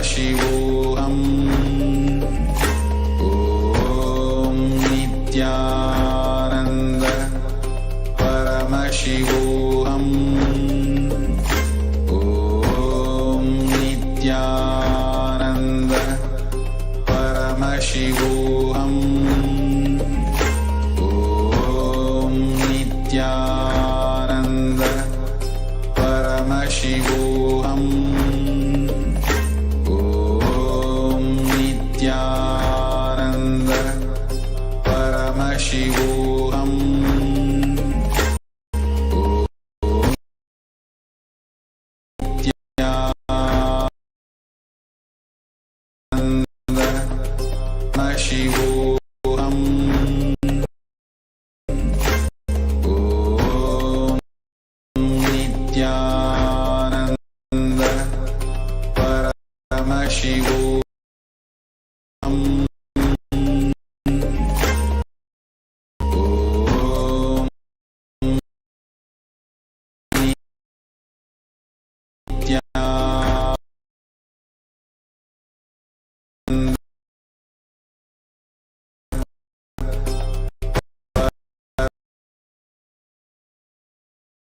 Paramashivoham. Om Nithyananda Paramashivoham. Om Nithyananda Paramashivoham. Om Nithyananda Paramashivoham. Om Nithyananda Paramashivoham.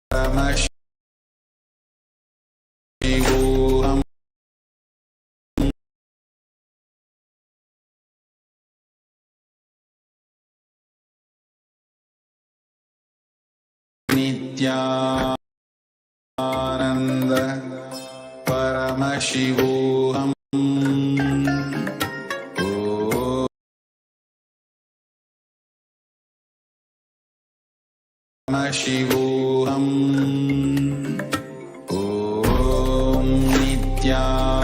Paramashivoham. Nithyananda Paramashivoham. Paramashivoham. Om Nithyananda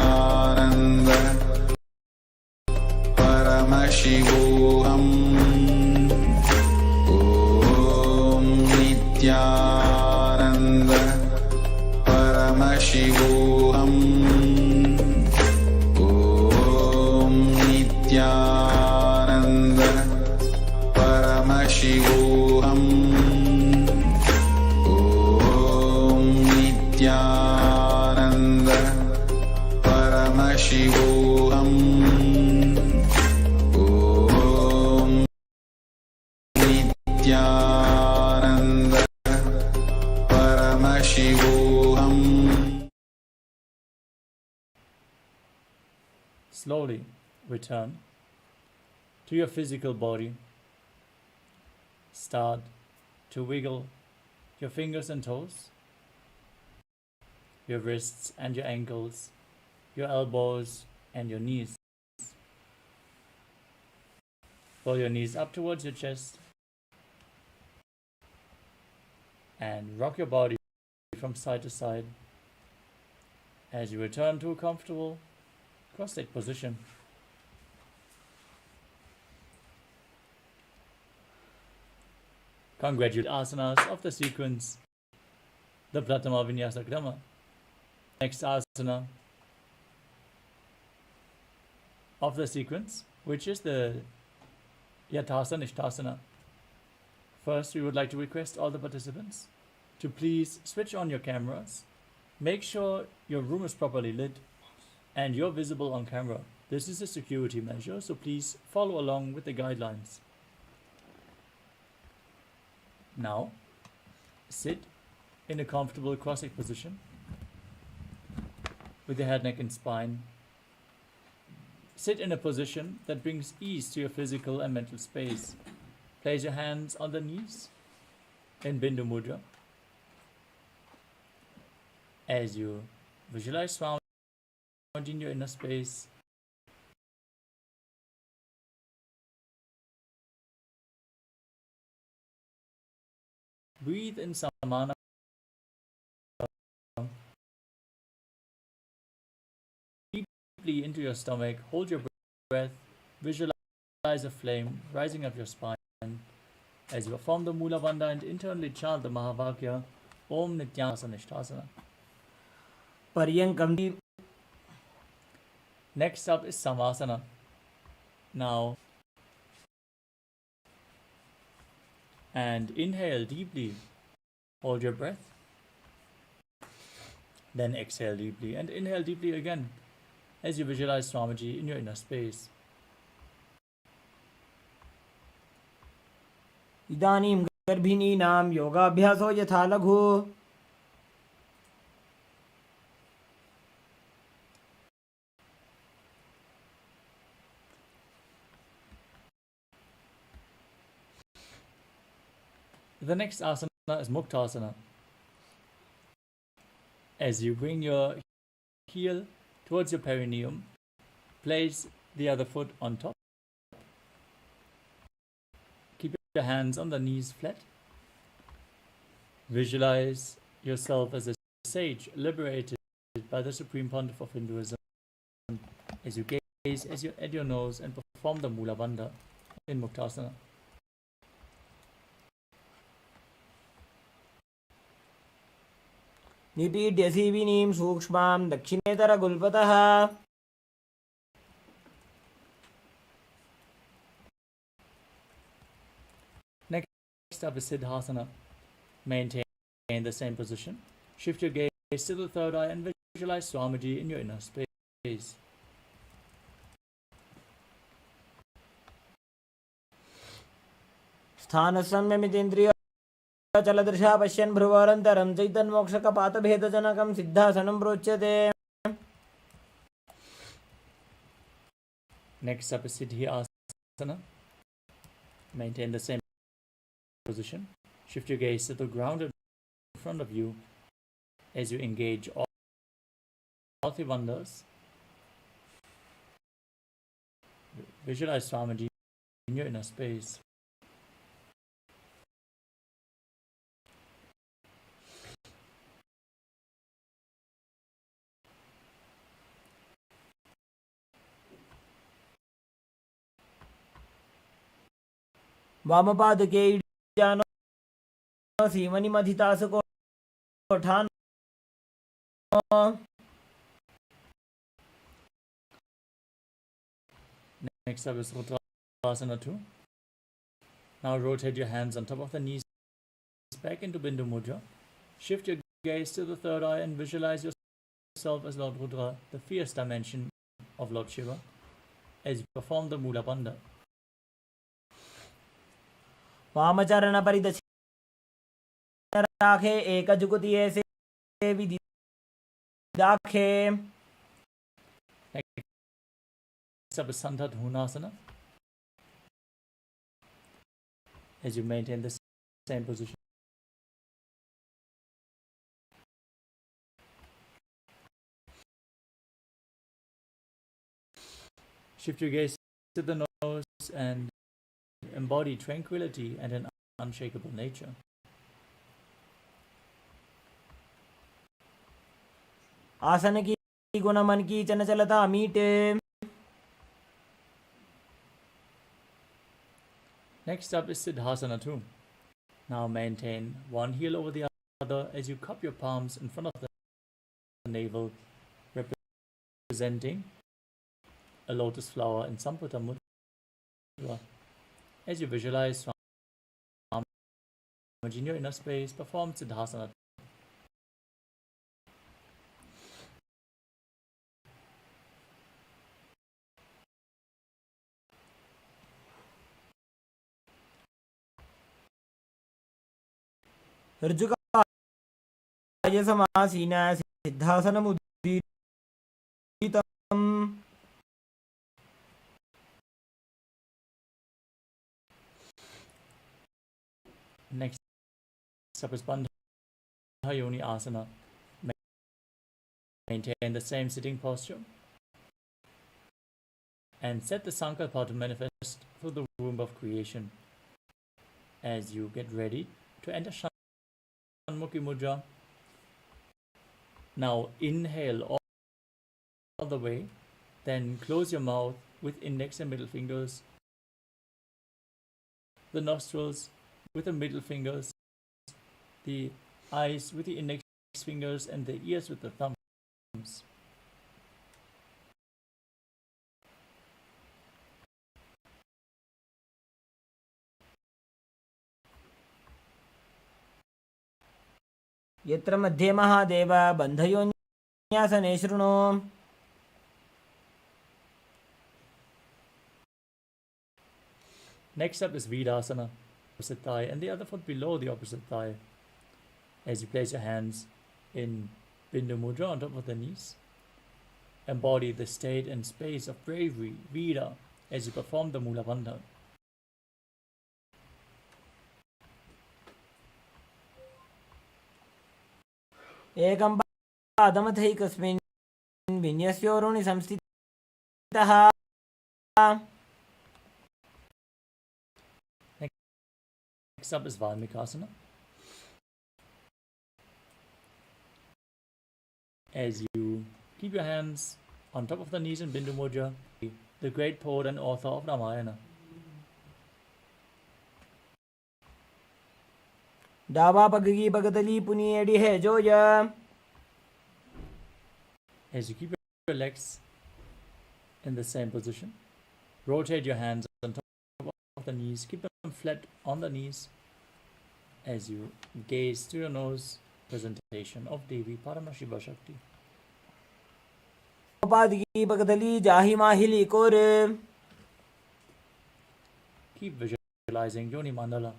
Paramashivoham. Om Nithyananda Paramashivoham. Om Nithyananda Paramashivoham. Om Nithyananda Paramashivoham. Om Nithyananda Paramashivoham. Slowly return to your physical body. Start to wiggle your fingers and toes, your wrists and your ankles, your elbows and your knees. Pull your knees up towards your chest and rock your body from side to side as you return to a comfortable cross-legged position. Congratulate asanas of the sequence, the Pratama Vinyasa Krama. Next asana of the sequence, which is the Yathasana Ishtasana. First, we would like to request all the participants to please switch on your cameras. Make sure your room is properly lit and you're visible on camera. This is a security measure, so please follow along with the guidelines. Now, sit in a comfortable cross-legged position with your head, neck and spine. Sit in a position that brings ease to your physical and mental space. Place your hands on the knees in Bindu Mudra. As you visualize sound in your inner space, breathe in Samana. Deeply into your stomach, hold your breath, visualize a flame rising up your spine as you perform the Mula Bandha and internally chant the Mahavakya Om Nithyananda Ishtasana. Paryankam. Next up is Samasana. Now, and inhale deeply, hold your breath, then exhale deeply and inhale deeply again. as you visualize Swamiji in your inner space. इदानीं गर्भिणीनां योगाभ्यासो यथा लघु The next asana is Muktasana. As you bring your heel towards your perineum, place the other foot on top. Keep your hands on the knees flat. Visualize yourself as a sage liberated by the Supreme Pontiff of Hinduism as you gaze at your nose and perform the Mula Bandha in Muktasana. निपीड्यसीविनीं सूक्ष्मां दक्षिणेतरगुल्पतः Next up is Siddhasana. Maintain the same position. Shift your gaze to the third eye and visualize Swamiji in your inner space. स्थानसंयमितेन्द्रिय चलदृशा पश्यन् भ्रुवोरन्तरं चैतन्मोक्षकपातभेदजनकं सिद्धासनं प्रोच्यते. Next up is Siddhi Asana. Maintain the same position. Shift your gaze to the ground in front of you as you engage all three wonders. Visualize Swamiji in your inner space. वामपादके इड्यानो सीमनिमधितासुकोठानो. Next up is Rudrasana 2. Now rotate your hands on top of the knees back into Bindu Mudra. Shift your gaze to the third eye and visualize yourself as Lord Rudra, the fierce dimension of Lord Shiva, as you perform the Mula Bandha. वामचरणपरिदक्षिणराखे एकजुगुतिये से विदिदाखे. Next up is Sandhadhunasana. As you maintain the same position. Shift your gaze to the nose and embody tranquility and an unshakable nature. आसन की गुण मन की चंचलता मीटे. Next up is Siddhasana 2. Now maintain one heel over the other as you cup your palms in front of the navel, representing a lotus flower in Samputta Mudra. As you visualize Swamiji in your inner space, perform Siddhasana. ऋजुकाय समासीन सिद्धासनमुदीरितम्. Next up is Bandha Yoni Asana. Maintain the same sitting posture and set the Sankalpa to manifest through the womb of creation. As you get ready to enter Shanmukhi Mudra, now inhale all the way, then close your mouth with index and middle fingers, the nostrils with the middle fingers, the eyes with the index fingers, and the ears with the thumbs. यत्र मध्ये महादेव बन्धयोन्यासने शृणु. Next up is Vedasana, opposite thigh, and the other foot below the opposite thigh. As you place your hands in Bindu Mudra on top of the knees, embody the state and space of bravery, Veda, as you perform the Mula Bandha. एकं पादमथैकस्मिन् विन्यस्योरुणि संस्थितः. Next up is Valmikasana. As you keep your hands on top of the knees in Bindu Mudra, the great poet and author of Ramayana. डाबा पगगी पगतली पुनी AD है Zoya. As you keep your legs in the same position, rotate your hands on top of the knees, keep them flat on the knees as you gaze to your nose, presentation of Devi Paramashiva Shakti. पादगी पगतली जाहि माहिली कोरे. Keep visualizing Yoni Mandala.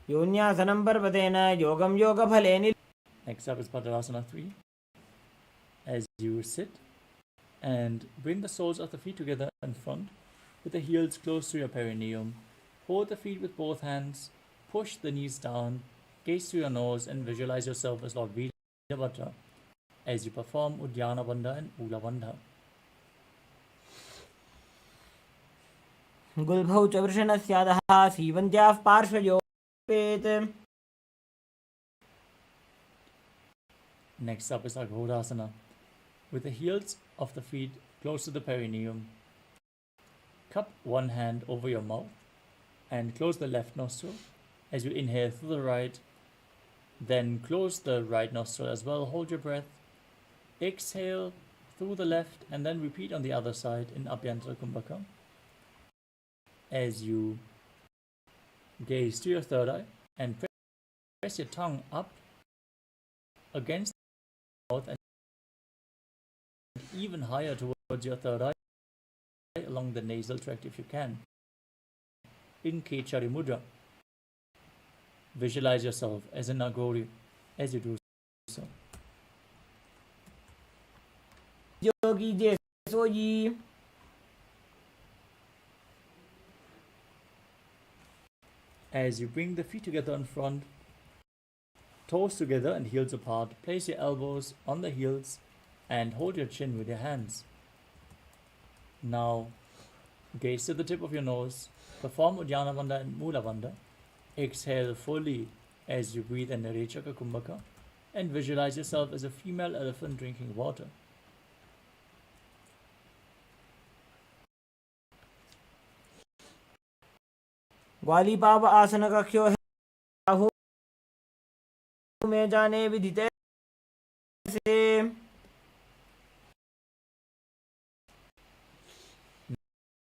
योन्यासनं पर्वतेन योगं योगफलेन. Next up is Padasana 3. As you sit and bring the soles of the feet together in front with the heels close to your perineum. Hold the feet with both hands, push the knees down, gaze to your nose and visualize yourself as Lord Veerabhadra as you perform Udyana Bandha and Mula Bandha. गुल्भौ च वृषणस्यादः सीवन्त्याः पार्श्वयोपेत्. Next up is Aghodasana, with the heels of the feet close to the perineum. Cup one hand over your mouth and close the left nostril as you inhale through the right. Then close the right nostril as well. Hold your breath. Exhale through the left and then repeat on the other side in Abhyantara Kumbhaka. As you gaze to your third eye and press your tongue up against the mouth and even higher towards your third eye along the nasal tract if you can. In Kechari Mudra, visualize yourself as a Nagori as you do so. योगी जैसो जी. As you bring the feet together in front, toes together and heels apart, place your elbows on the heels and hold your chin with your hands. Now, gaze to the tip of your nose, perform Udyana Bandha and Mula Bandha. Exhale fully as you breathe in Narechaka Kumbhaka and visualize yourself as a female elephant drinking water. ग्वाली पाव आसन कक्ष्यो है राहु में जाने विदिते से.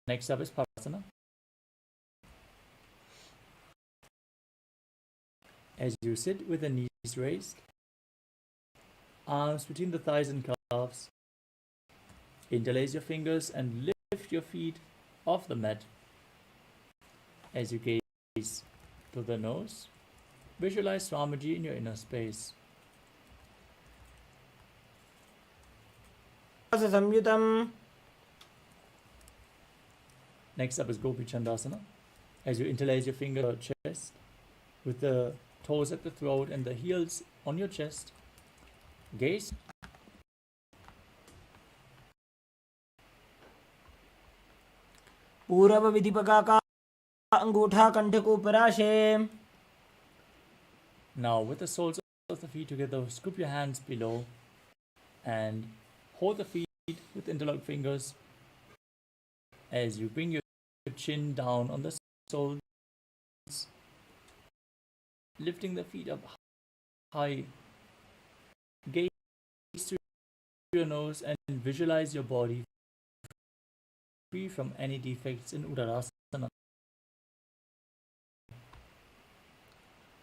Next up is Parasana. As you sit with the knees raised, arms between the thighs and calves, interlace your fingers and lift your feet off the mat. As you gaze to the nose, visualize Swamiji in your inner space. संयुतम. Next up is Gopi Chandasana. As you interlace your fingers on your chest, with the toes at the throat and the heels on your chest, gaze. पूर्व विधिपका का अंगूठा कंठ को पराशे. Now, with the soles of the feet together, scoop your hands below and hold the feet with interlocked fingers as you bring your chin down on the soles, lifting the feet up high. Gaze to your nose and visualize your body free from any defects in Uttarasana.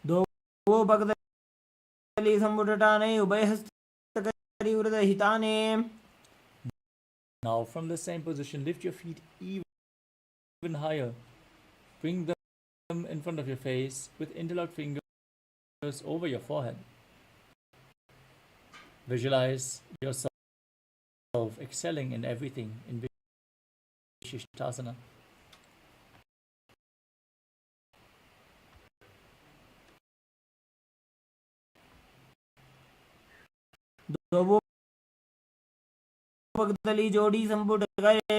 दो भगतली संबुटटाने उभयहस्तकरी वृदहिताने. Now from the same position, lift your feet even higher. Bring them in front of your face with interlocked fingers over your forehead. Visualize yourself excelling in everything in Vishishtasana. दोनों पगतली जोड़ी संपुट गए.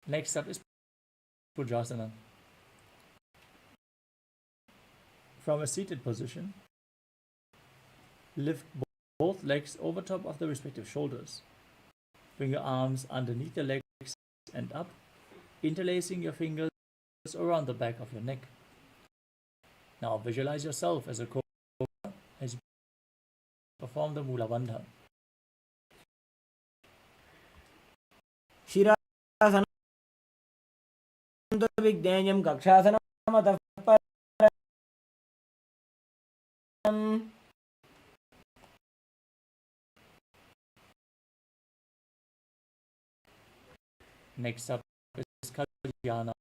Next up is Pujasana. From a seated position, lift both legs over top of the respective shoulders. Bring your arms underneath your legs and up, interlacing your fingers around the back of your neck. Now visualize yourself as a cobra as you perform the Mula Bandha. शिरासनं विज्ञानं कक्षासनं अतः परम्. Next up is Kalyana.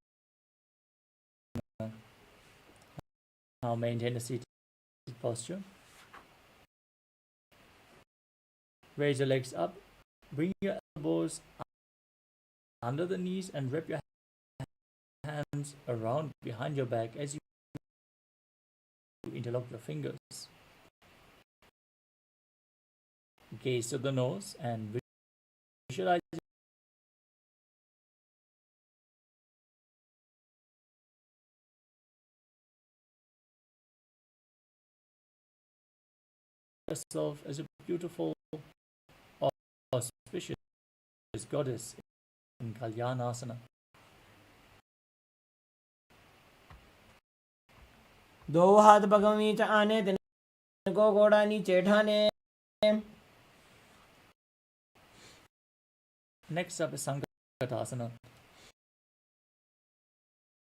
Now maintain a seated posture. Raise your legs up. Bring your elbows under the knees and wrap your hands around behind your back as you interlock your fingers. Gaze to the nose and visualize yourself as a beautiful, auspicious goddess in Kalyanasana. दो हाथ पगों नीचे आने तिनको घोड़ा नीचे ठाने. Next up is Sankatasana.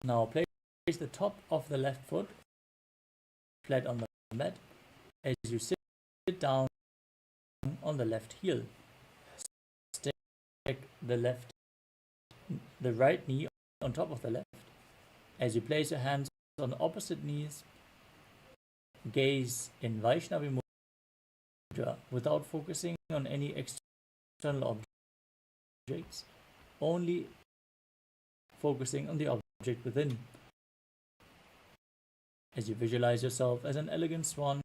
Now place the top of the left foot flat on the mat as you sit down on the left heel. Stack the right knee on top of the left. As you place your hands on the opposite knees, gaze in Vaishnavi Mudra without focusing on any external objects, only focusing on the object within. As you visualize yourself as an elegant swan,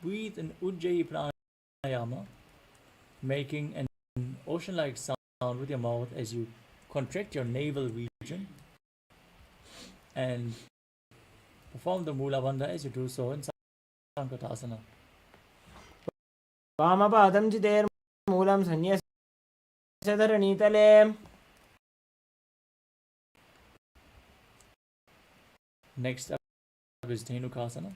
breathe in Ujjayi Pranayama, making an ocean-like sound with your mouth as you contract your navel region and perform the Mula Bandha as you do so in Sankatasana. वामपादं चितेर् मूलं सन्न्यस्य धरणीतले. Next up is Dhenukasana.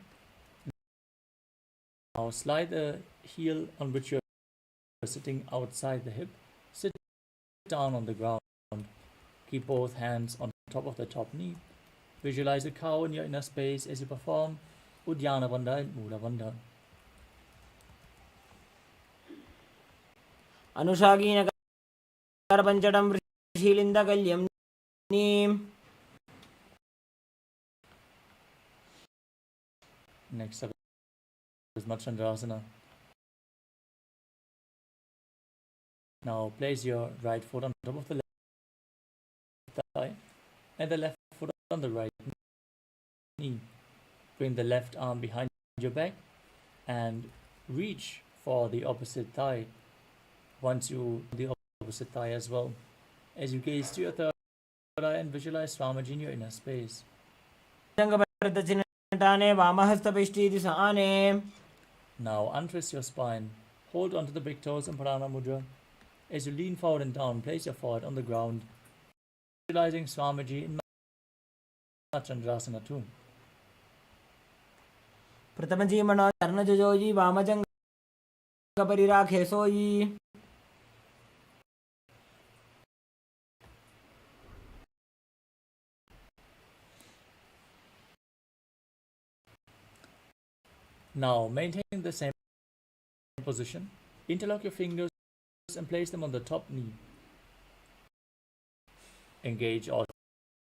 Now slide the heel on which you're sitting outside the hip. Sit down on the ground. Keep both hands on top of the top knee. Visualize a cow in your inner space as you perform Uddiyana Bandha and Mula Bandha. अनुषागीनकारपञ्चडं वृषीलिन्दकल्यं neem. Next up is Matsyendrasana. Now place your right foot on top of the left thigh and the left foot on the right knee. Bring the left arm behind your back and reach for the opposite thigh. Once you the opposite thigh as well. As you gaze to your third eye and visualize Swamiji in your inner space. Now untwist your spine. Hold onto the big toes in Pranam Mudra. As you lean forward and down, place your forehead on the ground, visualizing Swamiji in Matsyendrasana too. प्रथमजीमणो चरणजुजोयि वामजङ्गपरिराखेसोयि. Now maintain the same position, interlock your fingers and place them on the top knee. Engage all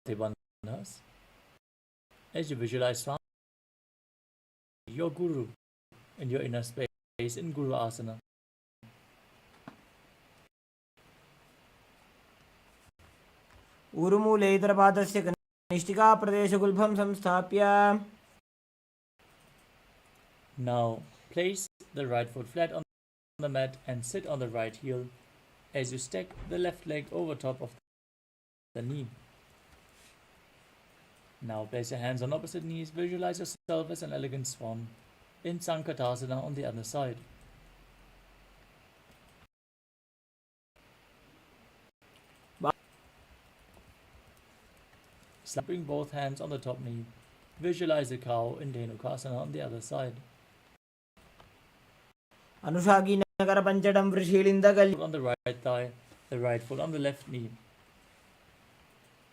the bandhas as you visualize Swami, your Guru, in your inner space in Guru Asana. ऊरुमूले इतरपादस्य कनिष्ठिकाप्रदेशगुल्भं संस्थाप्य. Now place the right foot flat on the mat and sit on the right heel as you stack the left leg over top of the knee. Now place your hands on opposite knees. Visualize yourself as an elegant swan in Sankatasana on the other side. Slapping both hands on the top knee. Visualize a cow in Dhenukasana on the other side. अनुषागी Nagar पंचडम वृषीलिंदगल. On the right thigh, the right foot on the left knee.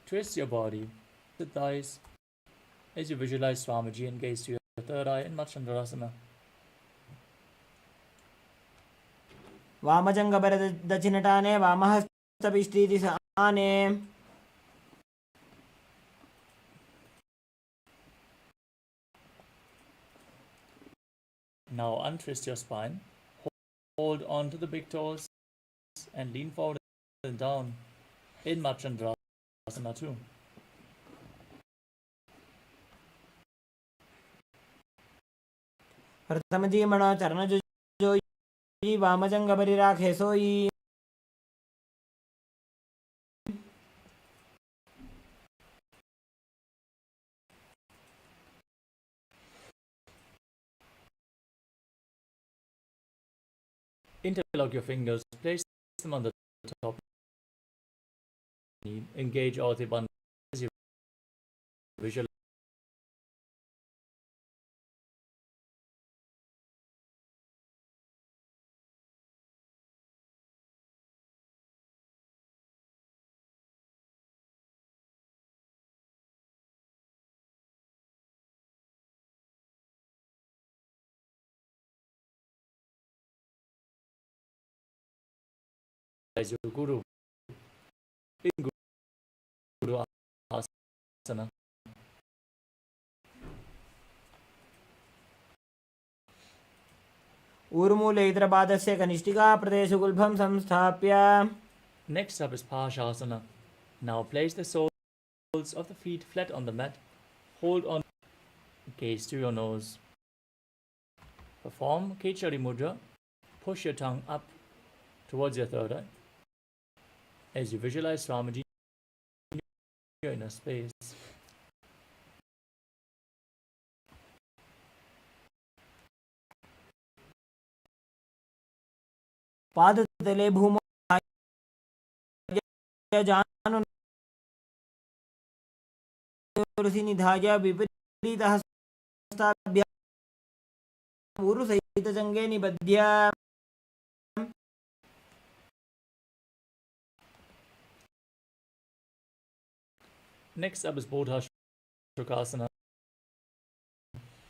Twist your body, the thighs, as you visualize Swamiji and gaze to your third eye in Machandrasana. वामजंगबर दक्षिणटाने वामहस्तपिष्टीति Sane. Now untwist your spine. Hold on to the big toes and lean forward and down in Machandrasana 2. प्रथम जी मणो चरण जो वामजंगबरि राखे सोई. Interlock your fingers, place them on the top knee. Engage all the bandhas as you visualize. Your Guru in Guru Asana. ऊर्मूले इतरपादस्य कनिष्ठिकाप्रदेशगुल्भं संस्थाप्य. Next up is Pashasana. Now place the soles of the feet flat on the mat. Hold on, gaze to your nose. Perform Kechari Mudra. Push your tongue up towards your third eye as you visualize Swamiji in your inner space. पादतले भूमौ निधाय विपरीतहस्ताभ्यां ऊरुसहितजङ्गे निबध्य. Next up is Bodha Shukasana.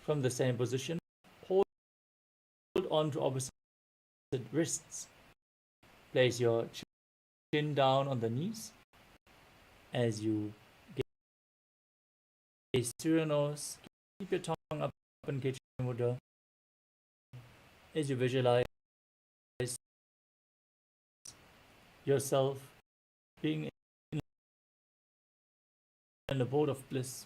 From the same position, hold on to opposite wrists. Place your chin down on the knees as you gaze through your nose. Keep your tongue up in Kechari Mudra as you visualize yourself being in an abode of bliss.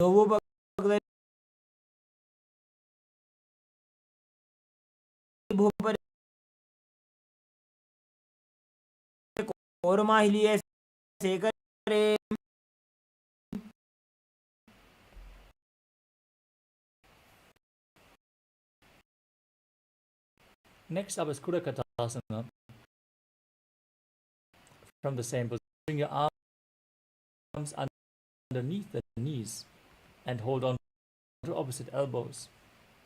दोवो ಭಾಗದಲ್ಲಿ ಭೂಪರಿ ಕೋರಮಾಹಿಲಿಯೇ ಸೇಕರೆ. Next up is Kudakatasana. From the same position, bring your arms underneath the knees and hold on to opposite elbows.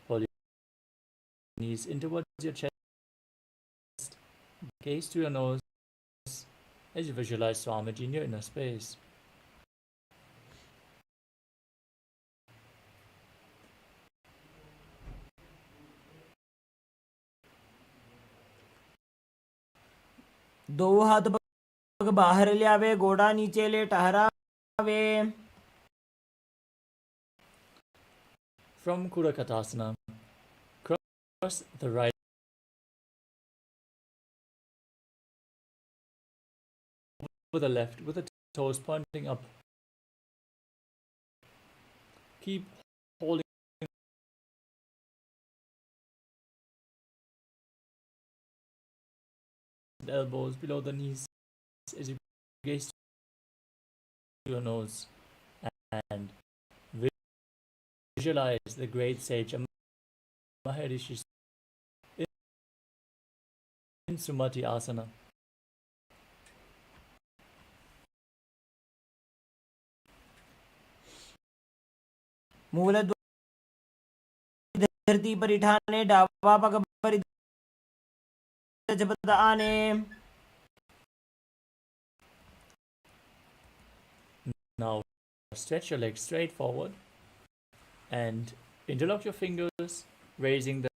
Pull your knees in towards your chest. Gaze to your nose as you visualize Swamiji in your inner space. दो हाथ पग बाहर ले आवे, गोड़ा नीचे ले टहरावे. From Kudakatasana, cross the right over the left with the toes pointing up. Keep holding the elbows below the knees as you gaze to your nose and visualize the great sage Maharishi in Sumati Asana. मूल धरती पर इठाने, डावा पग पर जपत आने. Now stretch your legs straight forward and interlock your fingers, raising them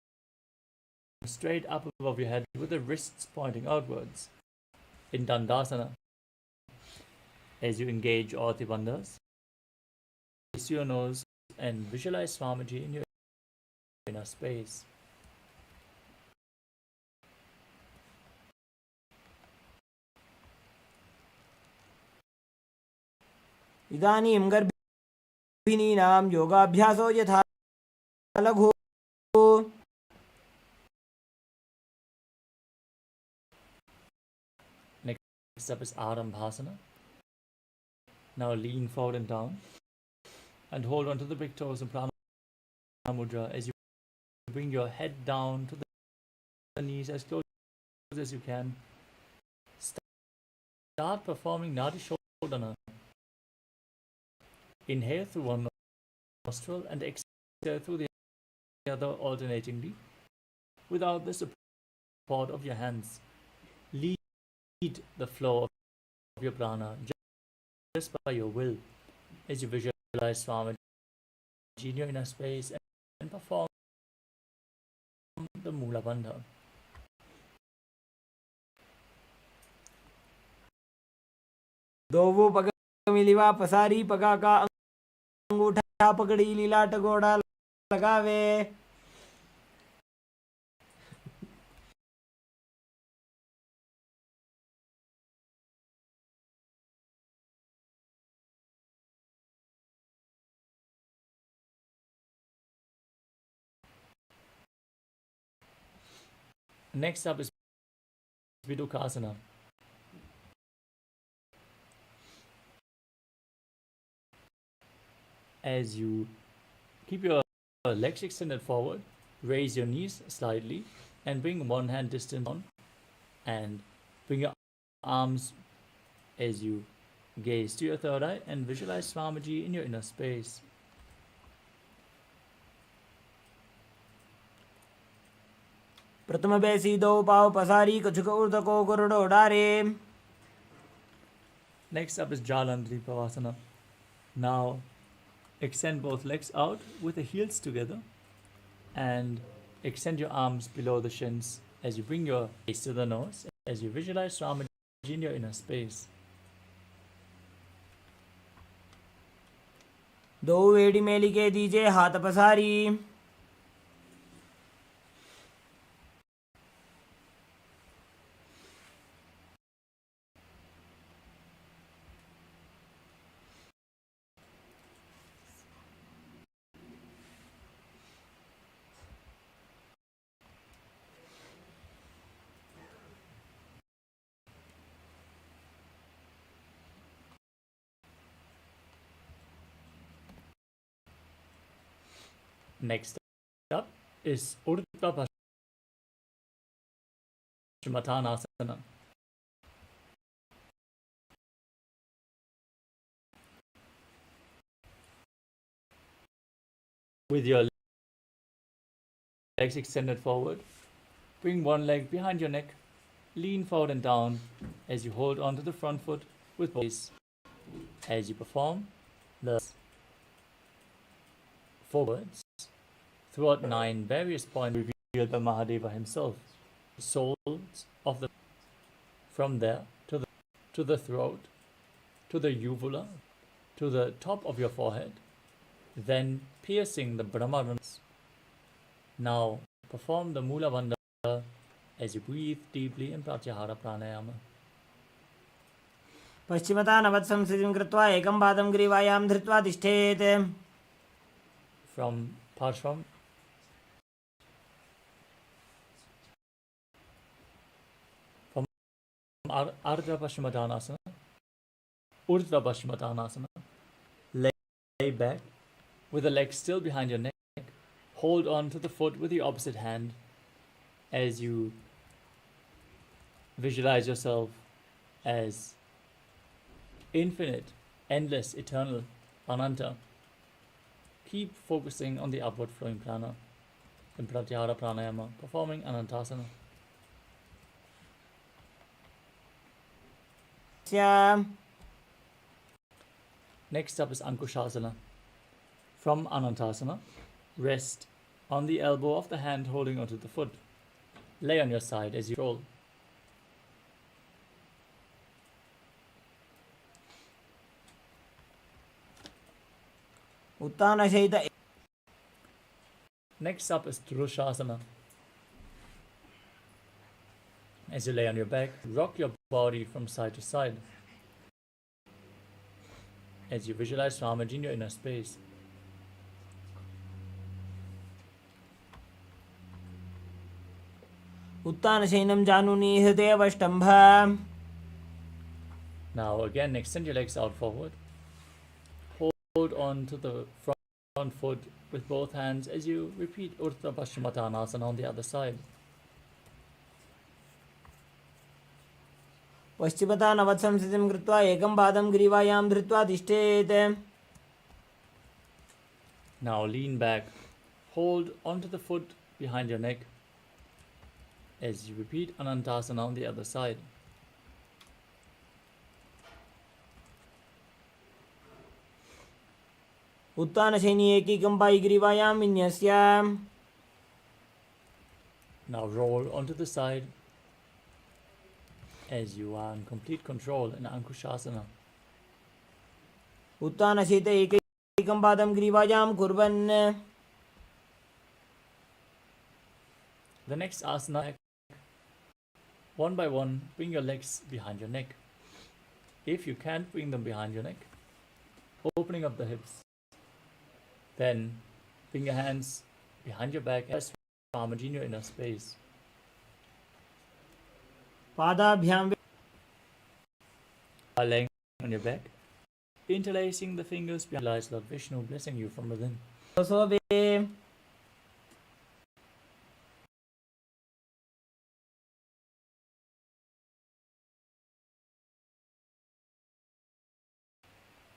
straight up above your head with the wrists pointing outwards in Dandasana. As you engage all the bandhas, face your nose and visualize Swamiji in your inner space. इदानीं गर्भिणीनां योगाभ्यासो यथा लघु. Next up is Arambhasana. Now lean forward and down and hold on to the big toes in Prana Mudra as you bring your head down to the knees as close as you can. Start performing Nadi Shodhana. Inhale through one nostril and exhale through the other alternatingly without the support of your hands. Lead the flow of your prana just by your will as you visualize Swamiji in your inner space and perform the Mula Bandha. दो वो पग मिलिवा पसारी, पगा का अंगूठा पकड़ी, लीलाट गोड़ा लगावे. Next up is Vidukasana. As you keep your legs extended forward, raise your knees slightly and bring one hand distance on and bring your arms as you gaze to your third eye and visualize Swamiji in your inner space. प्रथम बैसी दो पाव पसारी, कछुक ऊर्ध को गुरुडो डारे. Next up is Jalandhari Pavasana. Now extend both legs out with the heels together and extend your arms below the shins as you bring your face to the nose as you visualize Swamiji in your inner space. दो वेड़ी मेली के दीजिए हाथ पसारी. Next up is Urdhva Paschimottanasana. With your legs extended forward, bring one leg behind your neck, lean forward and down as you hold onto the front foot with both. As you perform the forwards throughout 9 various points revealed by Mahadeva himself, the soles of the from there to the throat, to the uvula, to the top of your forehead, then piercing the Brahmarans. Now perform the Mula Bandha as you breathe deeply in Pratyahara Pranayama. पश्चिमतानवत्संस्थितिं कृत्वा एकं पादं ग्रीवायां धृत्वा तिष्ठेत्. From Parshvam, from Ardha Paschimottanasana, Urdhva Paschimottanasana, lay back with the legs still behind your neck. Hold on to the foot with the opposite hand as you visualize yourself as infinite, endless, eternal, Ananta. Keep focusing on the upward flowing prana in Pratyahara Pranayama, performing Anantasana. Next up is Ankushasana. From Anantasana, rest on the elbow of the hand holding onto the foot. Lay on your side as you roll. उत्तानशयित. Next up is Drushasana. As you lay on your back, rock your body from side to side. As you visualize Swamiji in your inner space. उत्तानशयनं जानुनी हृदयवष्टम्भ. Now again, extend your legs out forward. Hold on to the front foot with both hands as you repeat Urdhva Paschimottanasana on the other side. पश्चिमतानवत्संस्थितिं कृत्वा एकं पादं ग्रीवायां धृत्वा तिष्ठेत्. Now lean back. Hold onto the foot behind your neck as you repeat Anantasana on the other side. उत्तानशयनी एकैकं Pai ग्रीवायां विन्यस्य. Now roll onto the side as you are in complete control in Ankushasana. उत्तानशयित एकैकं पादं ग्रीवायां कुर्वन्. The next asana, one by one, bring your legs behind your neck. If you can't bring them behind your neck, opening up the hips. Then bring your hands behind your back as Swamiji in your inner space. पादाभ्यां. While laying on your back, interlacing the fingers behind lies Lord Vishnu blessing you from within. सोऽवे.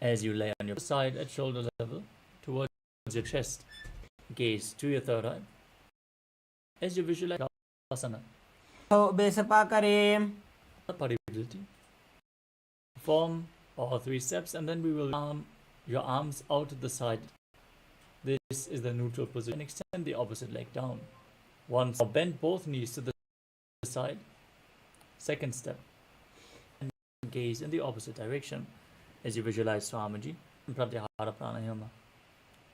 As you lay on your side at shoulder level towards your chest, gaze to your third eye. As you visualize asana, बेसपाकरे. Parivriti, perform all 3 steps and then we will arm your arms out to the side. This is the neutral position. And extend the opposite leg down. Once bend both knees to the side. Second step, and gaze in the opposite direction as you visualize Swamiji in Pratyahara Pranayama.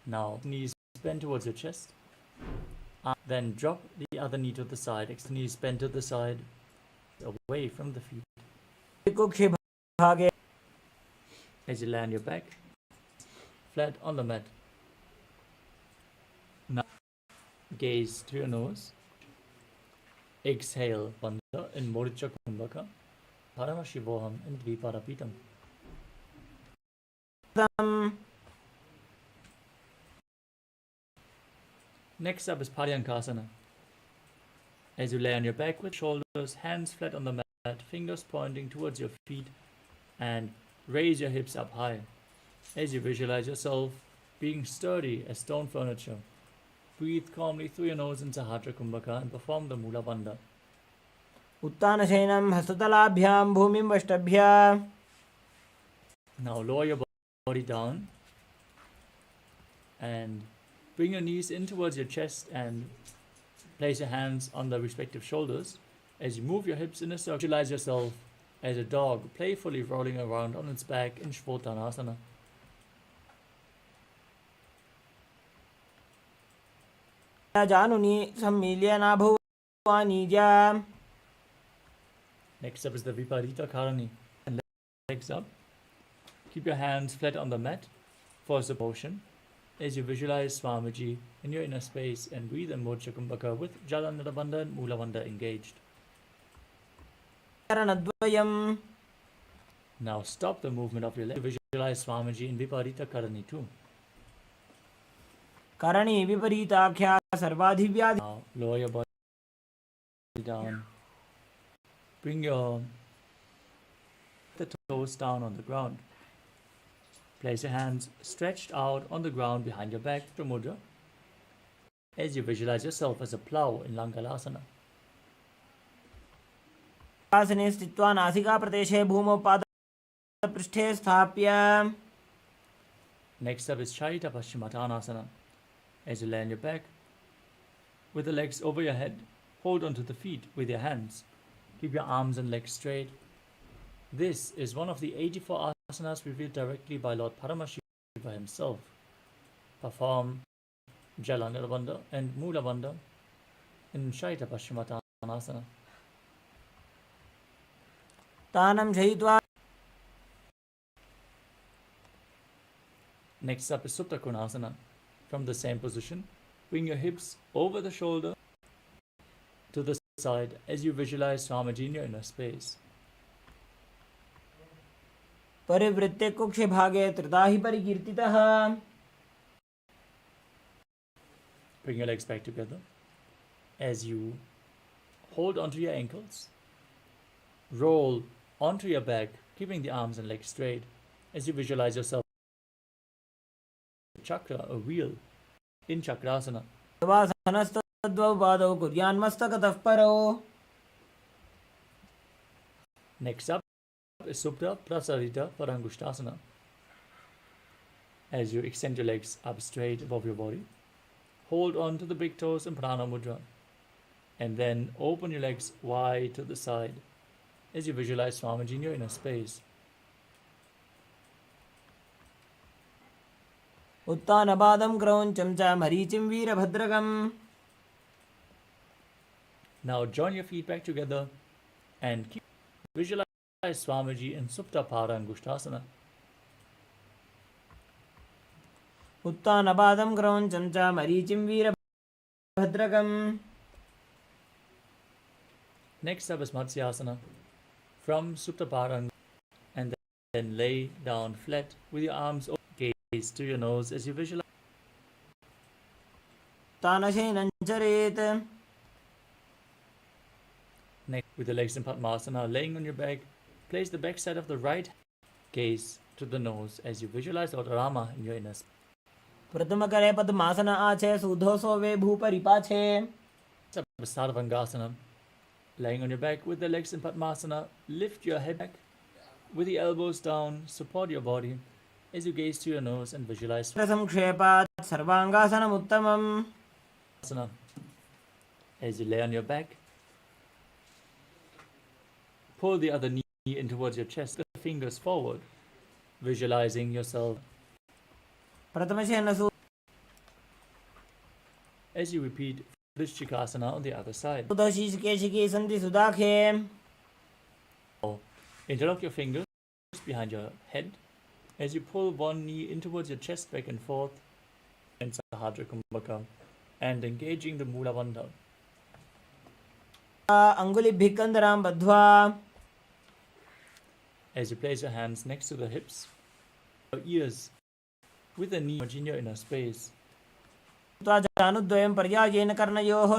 Now knees bend towards your chest. Then drop the other knee to the side. Knees bend to the side, away from the feet. As you lay on your back, flat on the mat. Now gaze to your nose. Exhale Bandha in Moricha Kumbhaka. Paramashivoham in Dviparapitam. Next up is Paryankasana. As you lay on your back with shoulders, hands flat on the mat, fingers pointing towards your feet, and raise your hips up high. As you visualize yourself being sturdy as stone furniture, breathe calmly through your nose into Sahasrara Kumbhaka and perform the Mula Bandha. उत्तानशयनं हस्ततलाभ्यां भूमिं वष्टभ्य. Now lower your body down and bring your knees in towards your chest and place your hands on the respective shoulders. As you move your hips in a circle, visualize yourself as a dog playfully rolling around on its back in Shvottanasana. जानुनि सम्मील्य नाभुवानिजा. Next up is the Viparita Karani. And legs up. Keep your hands flat on the mat for support. As you visualize Swamiji in your inner space and breathe in Moksha Kumbhaka with Jalandhara Bandha and Mula Bandha engaged. करणद्वयम्. Now stop the movement of your legs. Visualize Swamiji in Viparita Karani too. Karni विपरीताख्या सर्वाधिव्याधि. Now lower your body down. Bring the toes down on the ground. Place your hands stretched out on the ground behind your back to mudra. As you visualize yourself as a plow in Langalasana. आसने स्थित्वा नासिकाप्रदेशे भूमौ पादपृष्ठे स्थाप्य. Next up is Chaita Paschimottanasana. As you lay on your back, with the legs over your head, hold onto the feet with your hands. Keep your arms and legs straight. This is one of the 84 asanas revealed directly by Lord Paramashiva himself. Perform Jalandhara Bandha and Mula Bandha in Chaita Paschimottanasana. तानं शयित्वा. Next up is Supta Konasana. From the same position, bring your hips over the shoulder to the side as you visualize Swamiji in your inner space. परिवृत्ते कुक्षे भागे त्रिदाहि परिकीर्तितः. Bring your legs back together as you hold onto your ankles. Roll onto your back, keeping the arms and legs straight as you visualize yourself chakra, a wheel, in Chakrasana. वासनस्तद्वौ पादौ कुर्यान्मस्तकतः परौ. Next up is Supta Prasarita Parangushtasana. As you extend your legs up straight above your body, hold on to the big toes in Prana Mudra, and then open your legs wide to the side as you visualize Swamiji in your inner space. उत्तानपादं क्रौञ्चं च मरीचिं वीरभद्रकम्. Now join your feet back together and visualize Swamiji in Supta Parangushtasana. उत्तानपादं क्रौञ्चं च मरीचिं वीरभद्रकम्. Next up is Matsyasana. From Supta Parang, and then lay down flat with your arms open. Gaze to your nose as you visualize. तानशयनं चरेत्. Next, with the legs in Padmasana, laying on your back, place the back side of the right gaze to the nose as you visualize Lord Rama in your inner space. प्रथमकरे पद्मासन आचे सुधो सोवे भूपरिपाछे. Sarvangasana. Laying on your back with the legs in Padmasana, lift your head back with the elbows down, support your body as you gaze to your nose and visualize संक्षेपात् सर्वांगासनम् उत्तमम्. Asana. As you lay on your back, pull the other knee in towards your chest, the fingers forward, visualizing yourself. प्रथमशयनसु. As you repeat Vrishchikasana on the other side. सुदशीषकेशिके सन्ति सुदाखे. Interlock your fingers behind your head as you pull one knee in towards your chest back and forth in Sahasrara Kumbhaka and engaging the Mula Bandha. अंगुलिभ्यः कन्दरां बद्ध्वा. As you place your hands next to the hips, your ears with the knee in your inner space. जानुद्वयं पर्यायेन कर्णयोः.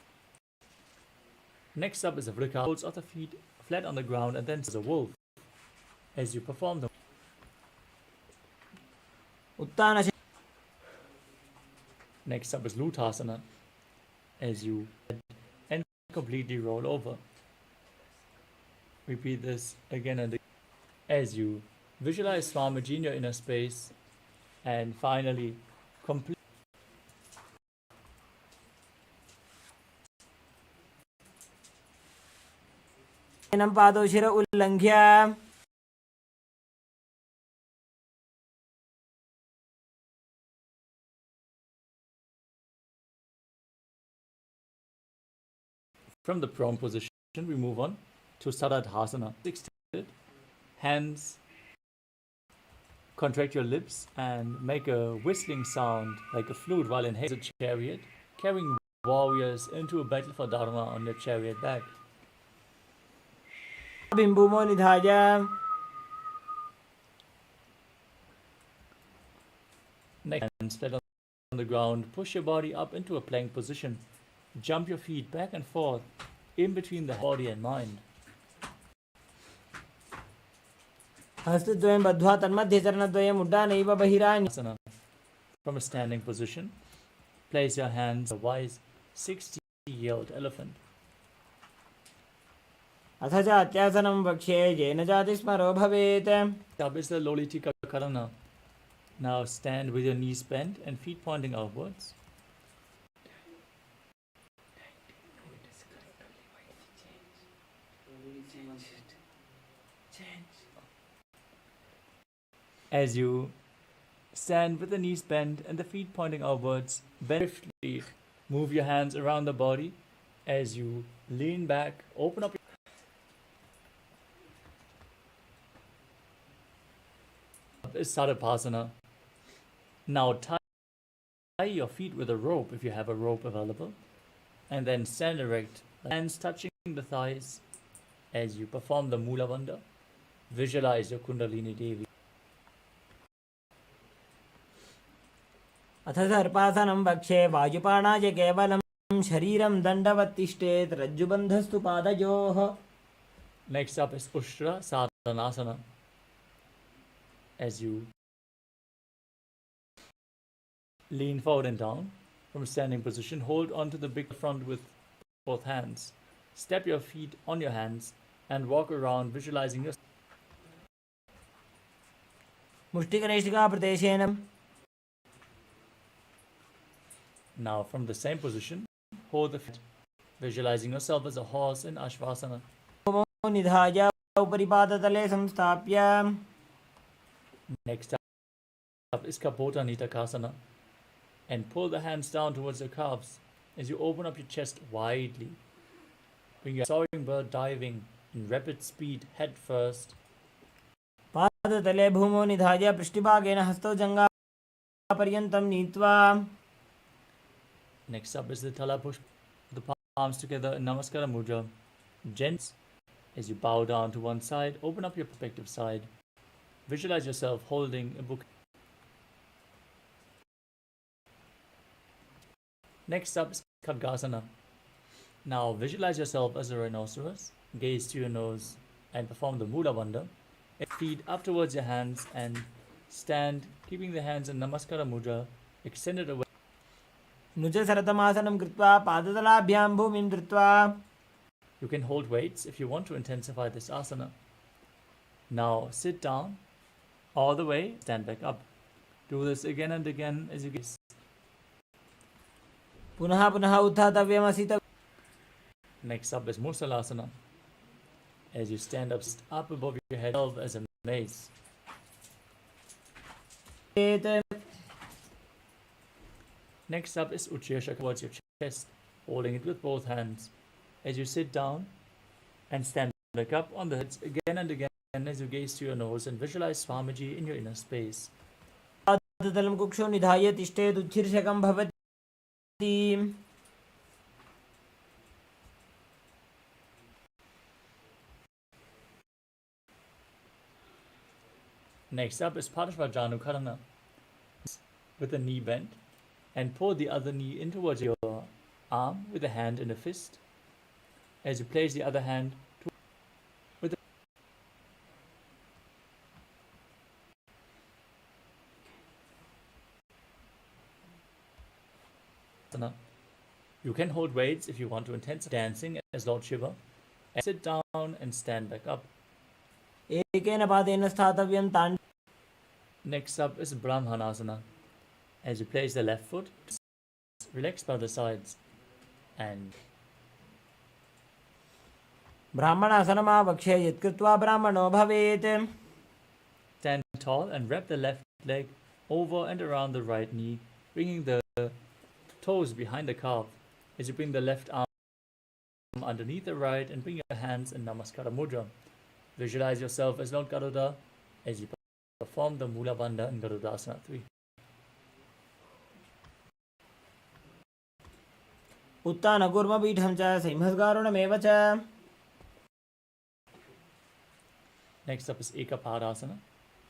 Next up is a vrika, holds of the feet flat on the ground and then as a wolf as you perform the. Utthan Next up is lutasana as you and completely roll over. Repeat this again and again as you visualize Swamiji in your inner space and finally complete. पादौ शिर उल्लङ्घ्य From the prone position, we move on to Saradhasana. Extended, hands, contract your lips and make a whistling sound like a flute while inhaling a chariot, carrying warriors into a battle for Dharma on your chariot back. बिम्बुमो निधाय. Next, hands flat on the ground, push your body up into a plank position. Jump your feet back and forth in between the body and mind. हस्तद्वयं बद्ध्वा तन्मध्ये चरणद्वयम् उड्डानैव बहिरानि. From a standing position, place your hands on a wise 60-year-old elephant. अथ च अत्यासनं वक्ष्ये येन जाति स्मरो भवेत्. Up is the Lolitika Karana. Now stand with your knees bent and feet pointing outwards. As you stand with the knees bent and the feet pointing outwards, bend swiftly, move your hands around the body as you lean back, open up. Is Sarabhasana. Now tie your feet with a rope if you have a rope available, and then stand erect, hands touching the thighs as you perform the Mula Bandha. Visualize your Kundalini Devi. अथ सर्पासनं वक्ष्ये वायुपाणाय केवलं शरीरं दण्डवत् तिष्ठेत् रज्जुबन्धस्तु पादयोः. Next up is Ushtra Sadhanasana. As you lean forward and down from a standing position, hold onto the big front with both hands. Step your feet on your hands and walk around visualizing your मुष्टिकनिष्ठिका प्रदेशेन. Now from the same position, hold the feet, visualizing yourself as a horse in Ashvasana. निधाय उपरि पादतले संस्थाप्य. Next up is Kapota Nitakasana. And pull the hands down towards your calves as you open up your chest widely. Bring your soaring bird diving in rapid speed head first. पादतले भूमौ निधाय पृष्ठभागेन हस्तौ जङ्घापर्यन्तं नीत्वा. Next up is the Tala Push. The palms together in Namaskara Mudra. Gents, as you bow down to one side, open up your perspective side. Visualize yourself holding a book. Next up is Khadgasana. Now visualize yourself as a rhinoceros. Gaze to your nose and perform the Mula Bandha. Feet up towards your hands and stand, keeping the hands in Namaskara Mudra, extended away. नुजसरतमासनं कृत्वा पादतलाभ्यां भूमिं धृत्वा. You can hold weights if you want to intensify this asana. Now sit down all the way, stand back up. Do this again and again as you get. पुनः पुनः उत्थातव्यमसित. Next up is Musalasana. As you stand up above your head as a mace. Next up is Uchesha towards your chest, holding it with both hands. As you sit down and stand back up on the heads again and again as you gaze to your nose and visualize Swamiji in your inner space. पादतलं कुक्षौ निधाय तिष्ठेत् उच्छीर्षकं भवति. Next up is Padashvajanukarana. With the knee bent, and pull the other knee in towards your arm with a hand in a fist. As you place the other hand with the you can hold weights if you want to intensify dancing as Lord Shiva. And sit down and stand back up. एकेन पादेन स्थातव्यं ताण्ड. Next up is Brahmanasana. As you place the left foot, relax by the sides and ब्राह्मणासनमावक्षे यत्कृत्वा ब्राह्मणो भवेत्. stand tall and wrap the left leg over and around the right knee, bringing the toes behind the calf. As you bring the left arm underneath the right and bring your hands in Namaskara Mudra. Visualize yourself as Lord Garuda as you perform the Mula Bandha in Garudasana 3. उत्तानकूर्मपीठं च सिंहस्गारुणमेव च. Next up is Ekapadasana.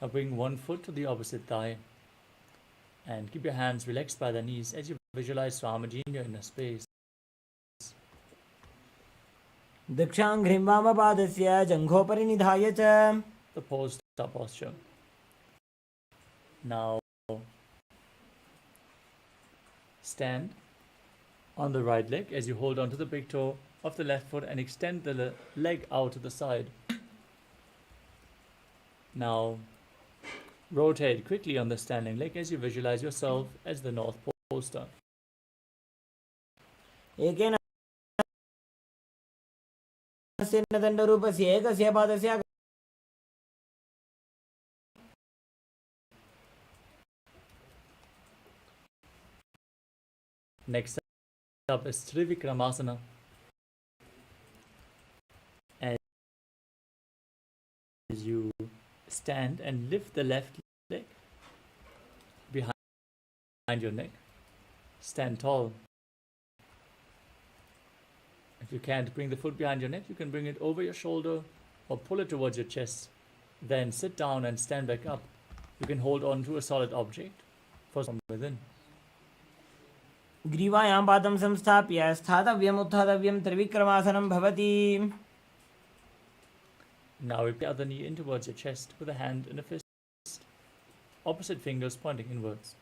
Now bring one foot to the opposite thigh and keep your hands relaxed by the knees as you visualize Swamiji in your inner space. दक्षाङ्घ्रिं वामपादस्य जङ्घोपरि निधाय च. The post-up posture. Now stand on the right leg as you hold on to the big toe of the left foot and extend the leg out to the side. Now rotate quickly on the standing leg as you visualize yourself as the North Pole Star. एकेन हस्तेन दण्डरूपस्य एकस्य पादस्य Next up is Trivikramasana. As you stand and lift the left leg behind your neck. Stand tall. If you can't bring the foot behind your neck, you can bring it over your shoulder or pull it towards your chest. Then sit down and stand back up. You can hold on to a solid object from within. ग्रीवायां पादं संस्थाप्य स्थातव्यम् उत्थातव्यं त्रिविक्रमासनं भवति. Now whip the other knee in towards your chest with a hand in a fist. Opposite fingers pointing inwards.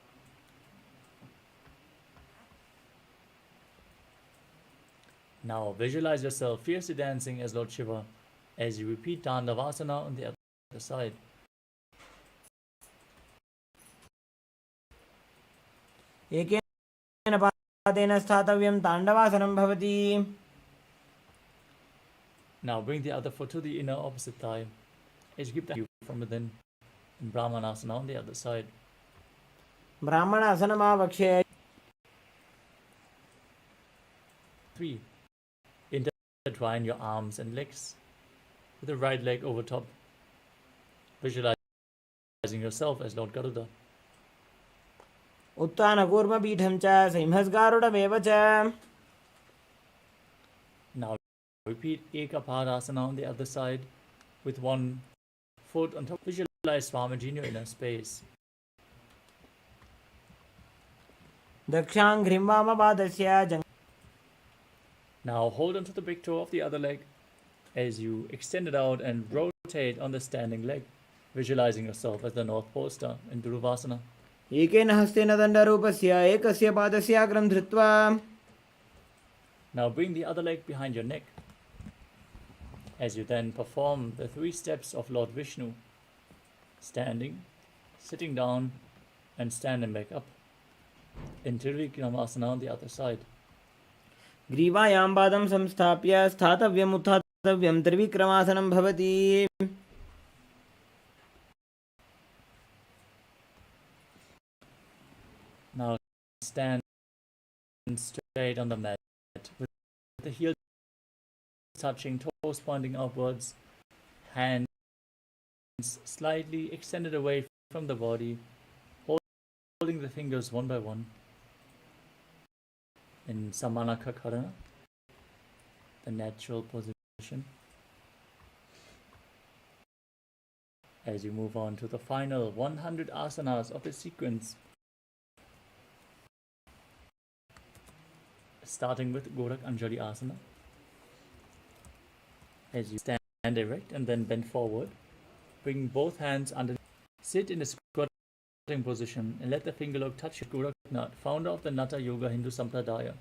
Now visualize yourself fiercely dancing as Lord Shiva as you repeat Dandavasana on the other side. एकेन पादेन स्थातव्यं ताण्डवासनं भवति. Now bring the other foot to the inner opposite thigh as you keep the view from within in Brahmanasana on the other side. ब्राह्मणासनमावक्षे 3. Intertwine your arms and legs with the right leg over top, visualizing yourself as Lord Garuda. उत्तानकूर्मपीठं च सिंहस्गारुडमेव च. Now repeat Ekapadasana on the other side with one foot on top. Visualize Swamiji in your inner space. दक्षाङ्घ्रिं वामपादस्य जङ्घ. Now hold onto the big toe of the other leg as you extend it out and rotate on the standing leg, visualizing yourself as the North Pole Star in Dhuruvasana. एकेन हस्तेन दण्डरूपस्य एकस्य पादस्य अग्रं धृत्वा. Now bring the other leg behind your neck as you then perform the 3 steps of Lord Vishnu, standing, sitting down and standing back up in Trivikramasana on the other side. ग्रीवायां पादं संस्थाप्य स्थातव्यम् उत्थातव्यं त्रिविक्रमासनं भवति. Now stand straight on the mat with the heels touching, toes pointing upwards, hands slightly extended away from the body, holding the fingers one by one in Samanakakarana, the natural position. As you move on to the final 100 asanas of the sequence, starting with Gorak Anjali Asana. As you stand erect and then bend forward, bring both hands underneath. Sit in a squatting position and let the finger lobe touch Gorak Nath, founder of the Natha Yoga Hindu Sampradaya.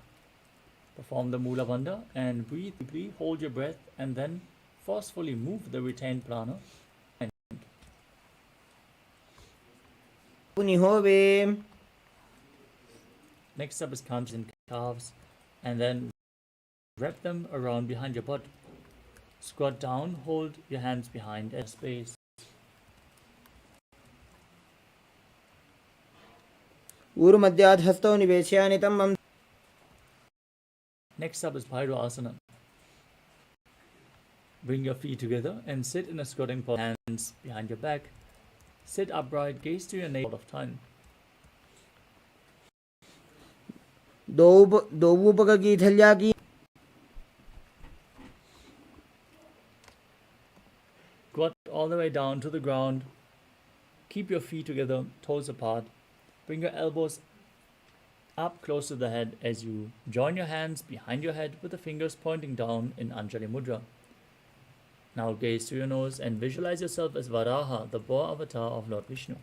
Perform the Mula Bandha and breathe deeply, hold your breath, and then forcefully move the retained prana. Next up is kanchas and calves, and then wrap them around behind your butt. Squat down, hold your hands behind a space. Next up is Bhairava Asana. Bring your feet together and sit in a squatting posture, hands behind your back. Sit upright, gaze to your navel of time. Squat all the way down to the ground. Keep your feet together, toes apart. Bring your elbows up close to the head as you join your hands behind your head with the fingers pointing down in Anjali Mudra. Now gaze to your nose and visualize yourself as Varaha, the boar avatar of Lord Vishnu.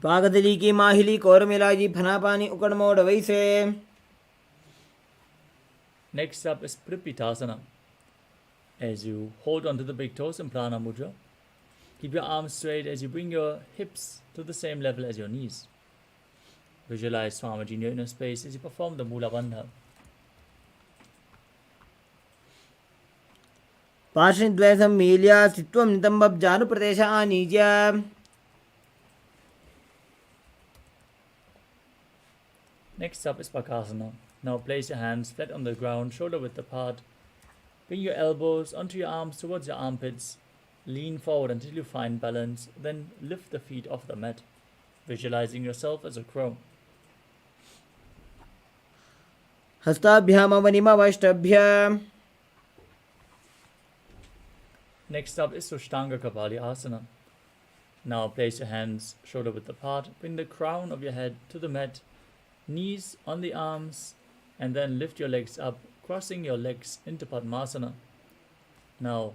पागदली की माहिली core मिलाजी फना पानी उकड़ मोड़ वैसे. Next up is Pripitasana. As you hold onto the big toes in Prana Mudra, keep your arms straight as you bring your hips to the same level as your knees. Visualize Swamiji in your inner space as you perform the Mula Bandha. पार्श्वद्वयसं मील्या स्थित्वं नितम्बं जानुप्रदेश आनीज्य. Next up is Bakasana. Now place your hands flat on the ground, shoulder width apart. Bring your elbows onto your arms towards your armpits. Lean forward until you find balance, then lift the feet off the mat, visualizing yourself as a crow. हस्ताभ्यामवनिमवष्टभ्य. Next up is Sushtanga Kapali Asana. Now place your hands shoulder width apart. Bring the crown of your head to the mat, knees on the arms, and then lift your legs up, crossing your legs into Padmasana. Now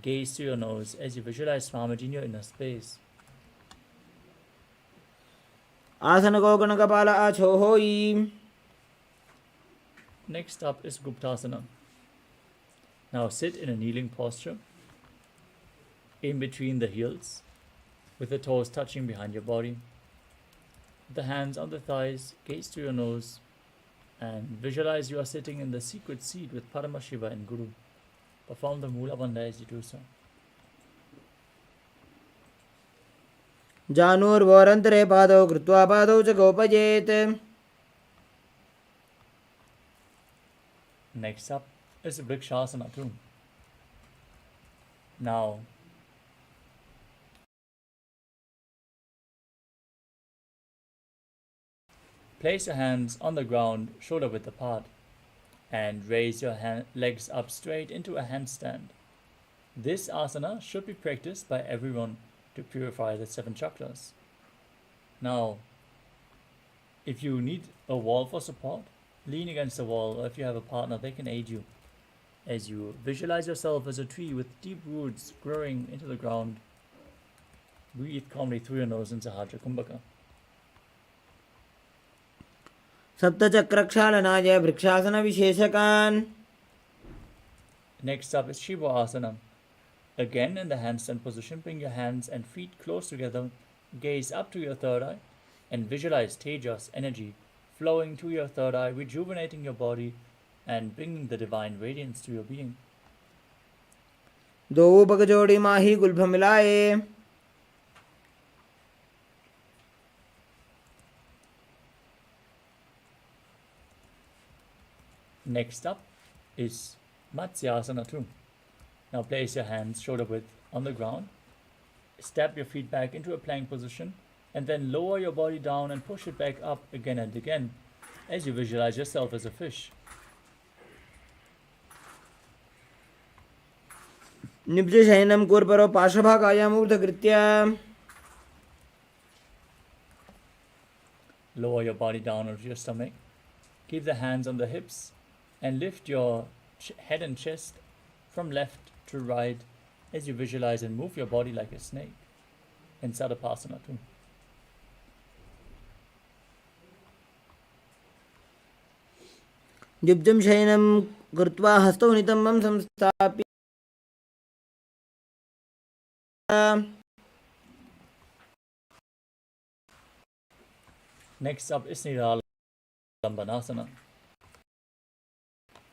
gaze to your nose as you visualize Swamiji in your inner space. आसन को गणकपाल आछो होई. Next up is Guptasana. Now sit in a kneeling posture, in between the heels, with the toes touching behind your body. The hands on the thighs, gaze to your nose, and visualize you are sitting in the secret seat with Paramashiva and Guru. Perform the Mula Bandha as you do so. जानुर्वोरन्तरे पादौ कृत्वा पादौ च गोपजेत्. Next up is Vrikshasana too. Now place your hands on the ground, shoulder width apart, and raise your legs up straight into a handstand. This asana should be practiced by everyone to purify the 7 chakras. Now, if you need a wall for support, lean against the wall, or if you have a partner, they can aid you. As you visualize yourself as a tree with deep roots growing into the ground, breathe calmly through your nose in Sahasrara Kumbhaka. सप्तचक्रक्षालनाय vrikshasana विशेषकान्. Next up is Shiva Asana. Again in the handstand position, bring your hands and feet close together, gaze up to your third eye, and visualize Tejas energy flowing to your third eye, rejuvenating your body and bringing the divine radiance to your being. दो बगजोड़ी माही गुल्भ मिलाए. Next up is Matsyasana too. Now place your hands shoulder width on the ground, step your feet back into a plank position, and then lower your body down and push it back up again and again as you visualize yourself as a fish. निब्जशयनं कूर्परो पार्श्वभागायाम् ऊर्ध्वकृत्य. Lower your body down onto your stomach. Keep the hands on the hips and lift your head and chest from left to right as you visualize and move your body like a snake in Sadapasana too. दिव्यं शयनं कृत्वा हस्तौ नितम्बं संस्थाप्य Next up is Nidalambanasana.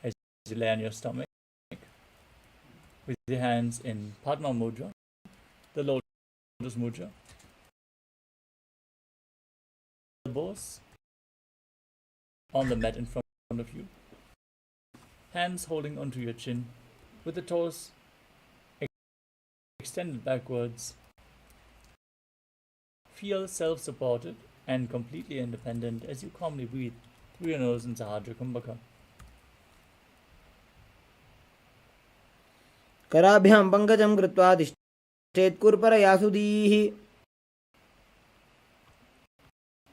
As you lay on your stomach with your hands in Padma Mudra, the Lotus Mudra. Elbows on the mat in front of you. Hands holding onto your chin with the toes extended backwards. Feel self-supported and completely independent as you calmly breathe through your nose in Sahadra Kumbhaka. कराभ्यां पङ्कजं कृत्वा तिष्ठेत्कुर्परया सुधीः.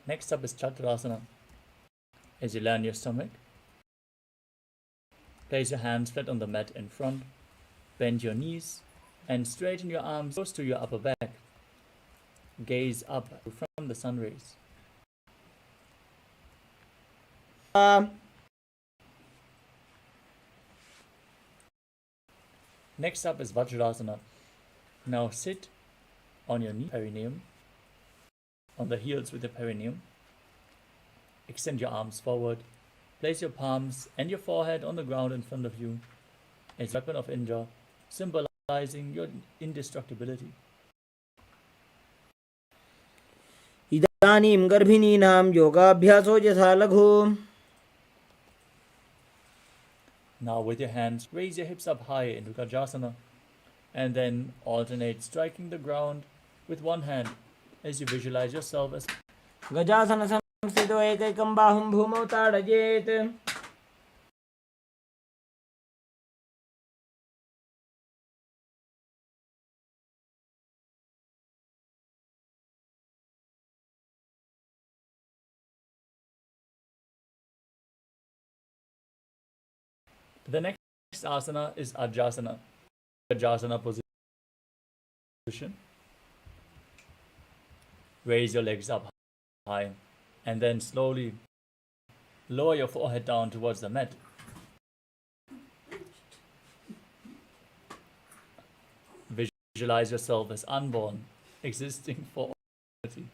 Next up is Chaturasana. As you lay on your stomach, place your hands flat on the mat in front, bend your knees, and straighten your arms close to your upper back. Gaze up from the sun rays. Next up is Vajrasana. Now sit on your knee, perineum, on the heels with the perineum. Extend your arms forward. Place your palms and your forehead on the ground in front of you as a weapon of Indra, symbolizing your indestructibility. इदानीं गर्भिणीनां योगाभ्यासो यथा लघु. Now with your hands, raise your hips up high into Gajasana and then alternate striking the ground with one hand as you visualize yourself as गजासन संस्थितो एकैकं बाहुं भूमौ ताडयेत्. The next asana is Ajasana, Ajasana position. Raise your legs up high and then slowly lower your forehead down towards the mat. Visualize yourself as unborn, existing for eternity.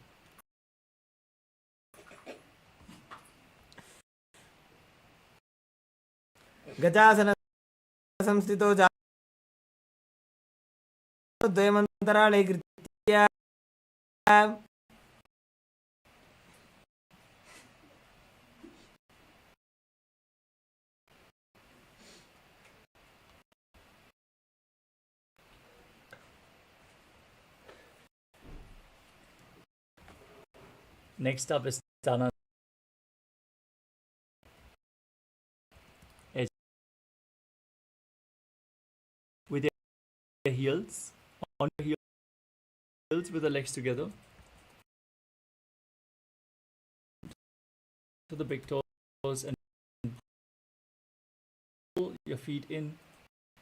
गजासन संस्थितो द्वयमन्तराळे कृत्य Next up is Dana. With your heels on your heels with the legs together to the big toes and pull your feet in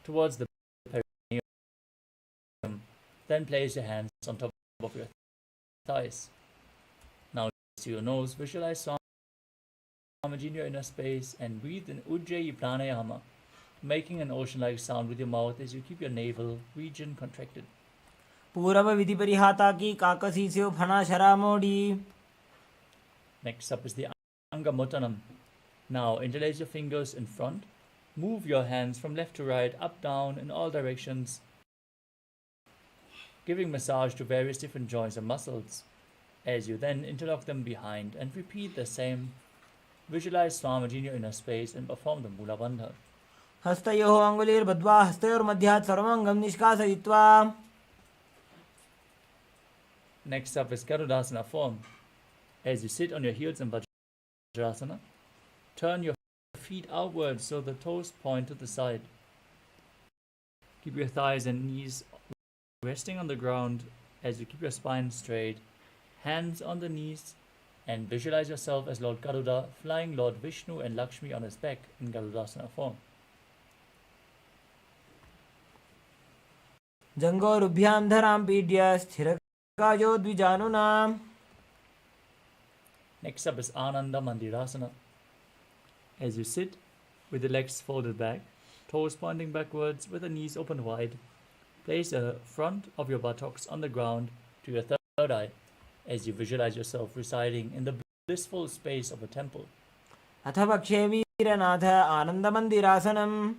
towards the perineum. Then place your hands on top of your thighs. Now to your nose, visualize Swamiji in your inner space and breathe in Ujjayi Pranayama, making an ocean-like sound with your mouth as you keep your navel region contracted. पूर्व विधि परिहाता की काकसी से फना शरामोड़ी. Next up is the Angamuttanam. Now interlace your fingers in front. Move your hands from left to right, up, down, in all directions, giving massage to various different joints and muscles. As you then interlock them behind and repeat the same, visualize Swamiji in your inner space and perform the Mula Bandha. हस्तयोः अङ्गुलीर्बद्ध्वा हस्तयोर्मध्यात् सर्वाङ्गं निष्कासयित्वा. Next up is Garudasana form. As you sit on your heels in Vajrasana, turn your feet outwards so the toes point to the side. Keep your thighs and knees resting on the ground as you keep your spine straight, hands on the knees, and visualize yourself as Lord Garuda flying Lord Vishnu and Lakshmi on his back in Garudasana form. जंगोरुभ्यां धरां पीड्य स्थिरकायो द्विजानुनाम्. Next up is Ananda Mandirasana. As you sit with the legs folded back, toes pointing backwards with the knees open wide, place the front of your buttocks on the ground to your third eye as you visualize yourself residing in the blissful space of a temple. अथ पक्षे वीरनाथ आनन्दमन्दिरासनम्.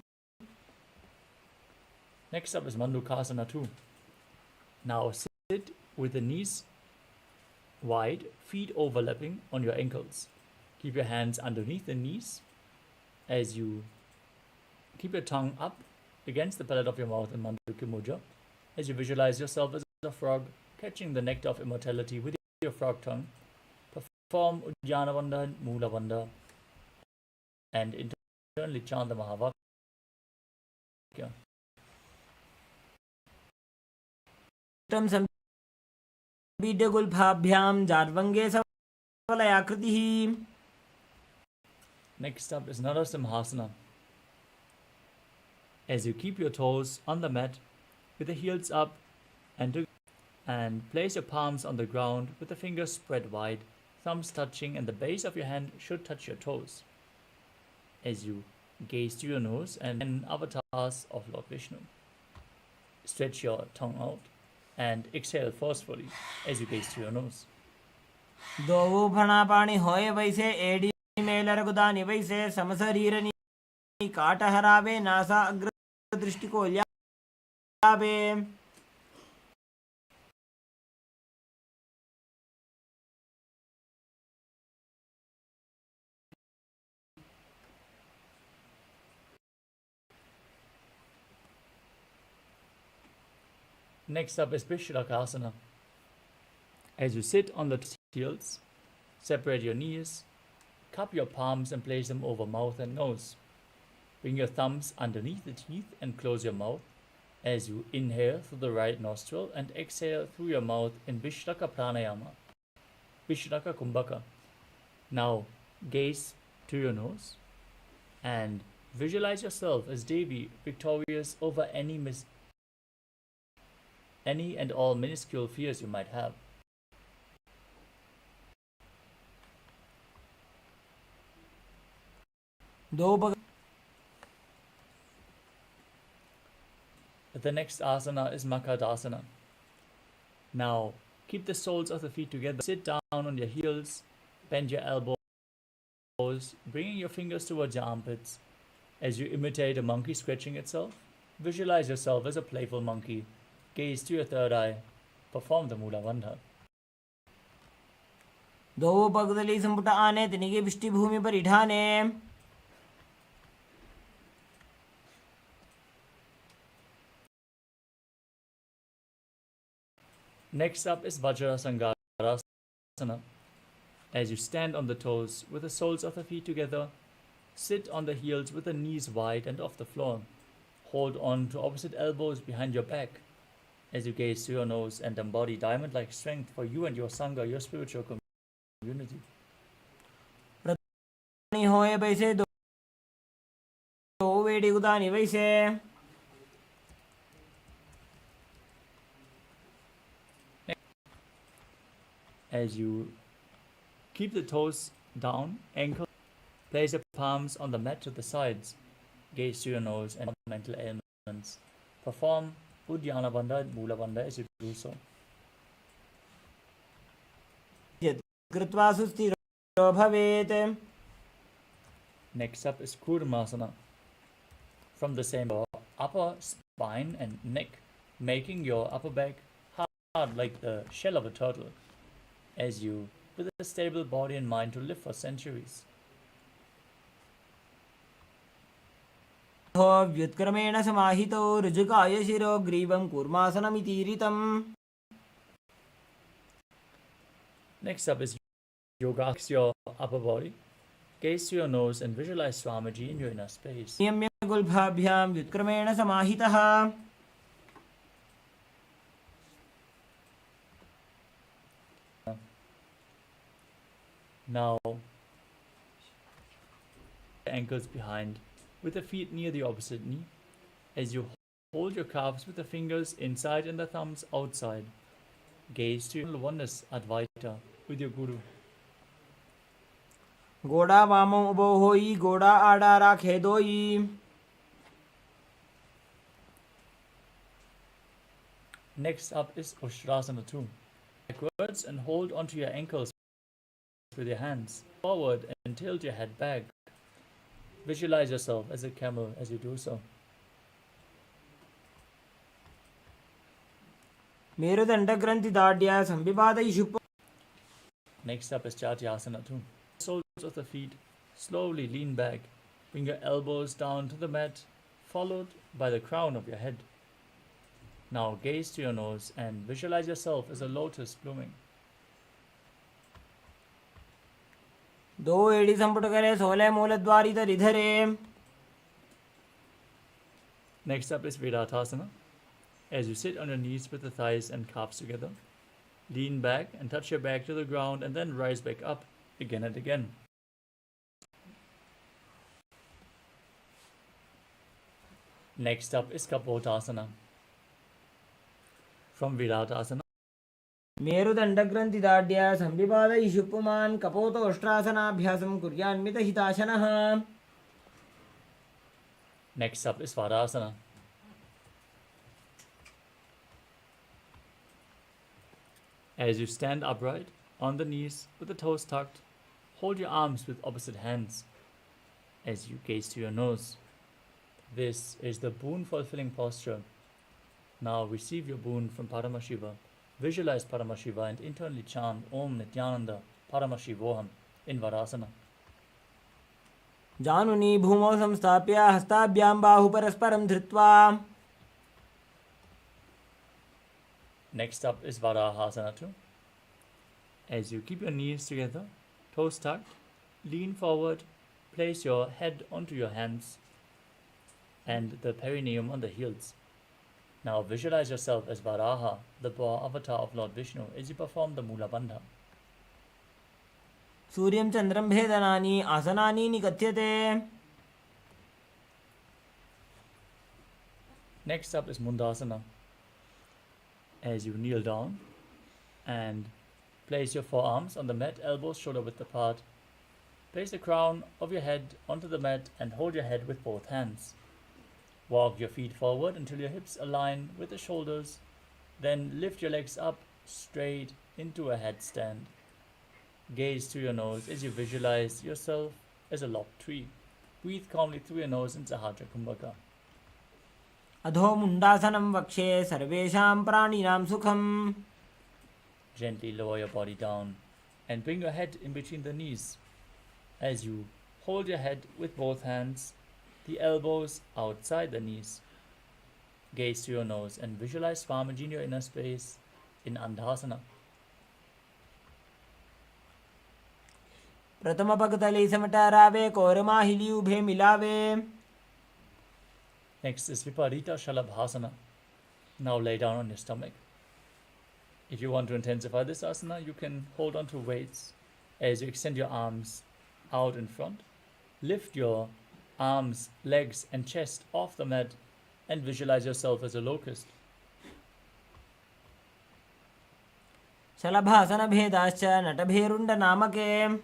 Next up is Mandukasana 2. Now sit with the knees wide, feet overlapping on your ankles. Keep your hands underneath the knees as you keep your tongue up against the palate of your mouth in Mandukya Mudra as you visualize yourself as a frog catching the nectar of immortality with your frog tongue. Perform Udhyana Bandha and Mula Bandha and internally chant the Mahavakya. संपीड्यगुल्फाभ्यां जार्वङ्गे सवलयाकृतिः. Next up is Narasimhasana. As you keep your toes on the mat with the heels up and place your palms on the ground with the fingers spread wide, thumbs touching, and the base of your hand should touch your toes. As you gaze to your nose and avatars of Lord Vishnu. Stretch your tongue out and exhale forcefully as you gaze to your nose. दो फणापाणि होए वैसे AD Mailer गुदानि वैसे समशरीरनि काटहरावे NASA अग्र दृष्टि को ल्यावे. Next up is Vishuddhakasana. As you sit on the heels, separate your knees, cup your palms and place them over mouth and nose. Bring your thumbs underneath the teeth and close your mouth as you inhale through the right nostril and exhale through your mouth in Vishuddhaka Pranayama, Vishuddhaka Kumbhaka. Now gaze to your nose and visualize yourself as Devi victorious over any and all minuscule fears you might have. The next asana is Makadasana. Now keep the soles of the feet together. Sit down on your heels, bend your elbows, bringing your fingers towards your armpits. As you imitate a monkey scratching itself, visualize yourself as a playful monkey. Gaze to your third eye. Perform the Mula Bandha. दो पगदली संपुट आने तिनिगे बिष्टि भूमि पर इठाने. Next up is Vajrasangarasana. As you stand on the toes with the soles of the feet together, sit on the heels with the knees wide and off the floor. Hold on to opposite elbows behind your back as you gaze to your nose and embody diamond-like strength for you and your Sangha, your spiritual community. होए वैसे दो वेड़ी गुदानी वैसे. As you keep the toes down, ankle, place your palms on the mat to the sides. Gaze to your nose and mental ailments. Perform Udhyana Bandha and Mula Bandha as you do so. कृत्वा सुस्थिरो भवेत्. Next up is Kurmasana. From the same upper spine and neck, making your upper back hard like the shell of a turtle, as you, with a stable body and mind to live for centuries. व्युत्क्रमेण समाहितो ऋजुकाय शिरो ग्रीवं कूर्मासनमितीरितम्. Next up is Yoga. Fix your upper body. Gaze to your nose and visualize Swamiji in your inner space. नियम्य गुल्फाभ्यां व्युत्क्रमेण समाहितः. Now, ankles behind with the feet near the opposite knee as you hold your calves with the fingers inside and the thumbs outside. Gaze to your oneness Advaita with your Guru. गोड़ा वामो उबो होई गोड़ा आड़ा राखे दोई. Next up is Ushtrasana 2. Backwards and hold onto your ankles with your hands. Forward and tilt your head back. Visualize yourself as a camel as you do so. मेरुदंड ग्रंथि दाढ़्य संविपादयिषु. Next up is Chatyasana 2. Soles of the feet slowly lean back. Bring your elbows down to the mat, followed by the crown of your head. Now gaze to your nose and visualize yourself as a lotus blooming. दो एड़ी संपुट करे 16 मूल द्वारी धरे. Next up is Vedatasana. As you sit on your knees with the thighs and calves together, lean back and touch your back to the ground and then rise back up again and again. Next up is Kapotasana. From Vedatasana, मेरुदंड ग्रंथि दाढ़्य संविपादयिषु पुमान् कपोतोष्ट्रासनाभ्यासं कुर्यान्मित हिताशनः. next up is Svadasana. As you stand upright on the knees with the toes tucked, hold your arms with opposite hands as you gaze to your nose. This is the boon fulfilling posture. Now receive your boon from Paramashiva. Visualize Paramashiva and internally chant Om Nithyananda Paramashivoham in Vadasana. जानुनी भूमौ संस्थाप्य हस्ताभ्यां बाहु परस्परं धृत्वा. Next up is Varahasana 2. As you keep your knees together, toes tucked, lean forward, place your head onto your hands and the perineum on the heels. Now visualize yourself as Varaha, the boar avatar of Lord Vishnu, as you perform the Mula Bandha. सूर्यं चन्द्रं भेदनानि आसनानि निकथ्यते. Next up is Mundasana. As you kneel down and place your forearms on the mat, elbows shoulder width apart. Place the crown of your head onto the mat and hold your head with both hands. Walk your feet forward until your hips align with the shoulders. Then lift your legs up straight into a headstand. Gaze to your nose as you visualize yourself as a lopped tree. Breathe calmly through your nose in Sahajra Kumbhaka. अधो मुंडासनं वक्षे सर्वेषां प्राणिनां सुखम्. Gently lower your body down and bring your head in between the knees. As you hold your head with both hands, the elbows outside the knees. Gaze to your nose and visualize Swamiji in your inner space in Andhasana. प्रथम पगतले समटरावे कोरमाहिली उभे मिलावे. Next is Viparita Shalabhasana. Now lay down on your stomach. If you want to intensify this asana, you can hold on to weights as you extend your arms out in front. Lift your arms, legs and chest off the mat and visualize yourself as a locust. शलभासन भेदाश्च नटभेरुण्ड नामके.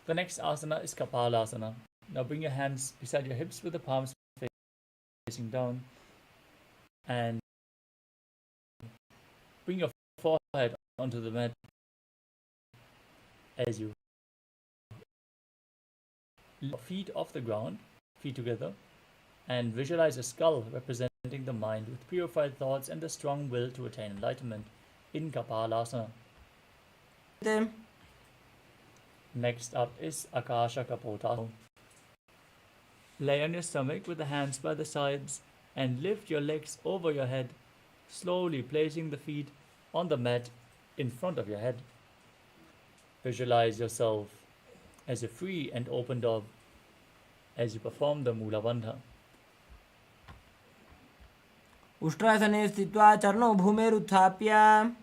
The next asana is Kapalasana. Now bring your hands beside your hips with the palms facing down and bring your forehead onto the mat as you feet off the ground, feet together, and visualize a skull representing the mind with purified thoughts and the strong will to attain enlightenment in Kapalasana. Next up is Akasha Bhairava. Lay on your stomach with the hands by the sides and lift your legs over your head, slowly placing the feet on the mat in front of your head. Visualize yourself as a free and open dove as you perform the Mula Bandha. उष्ट्रासने स्थित्वा चरणौ भूमेरुत्थाप्य.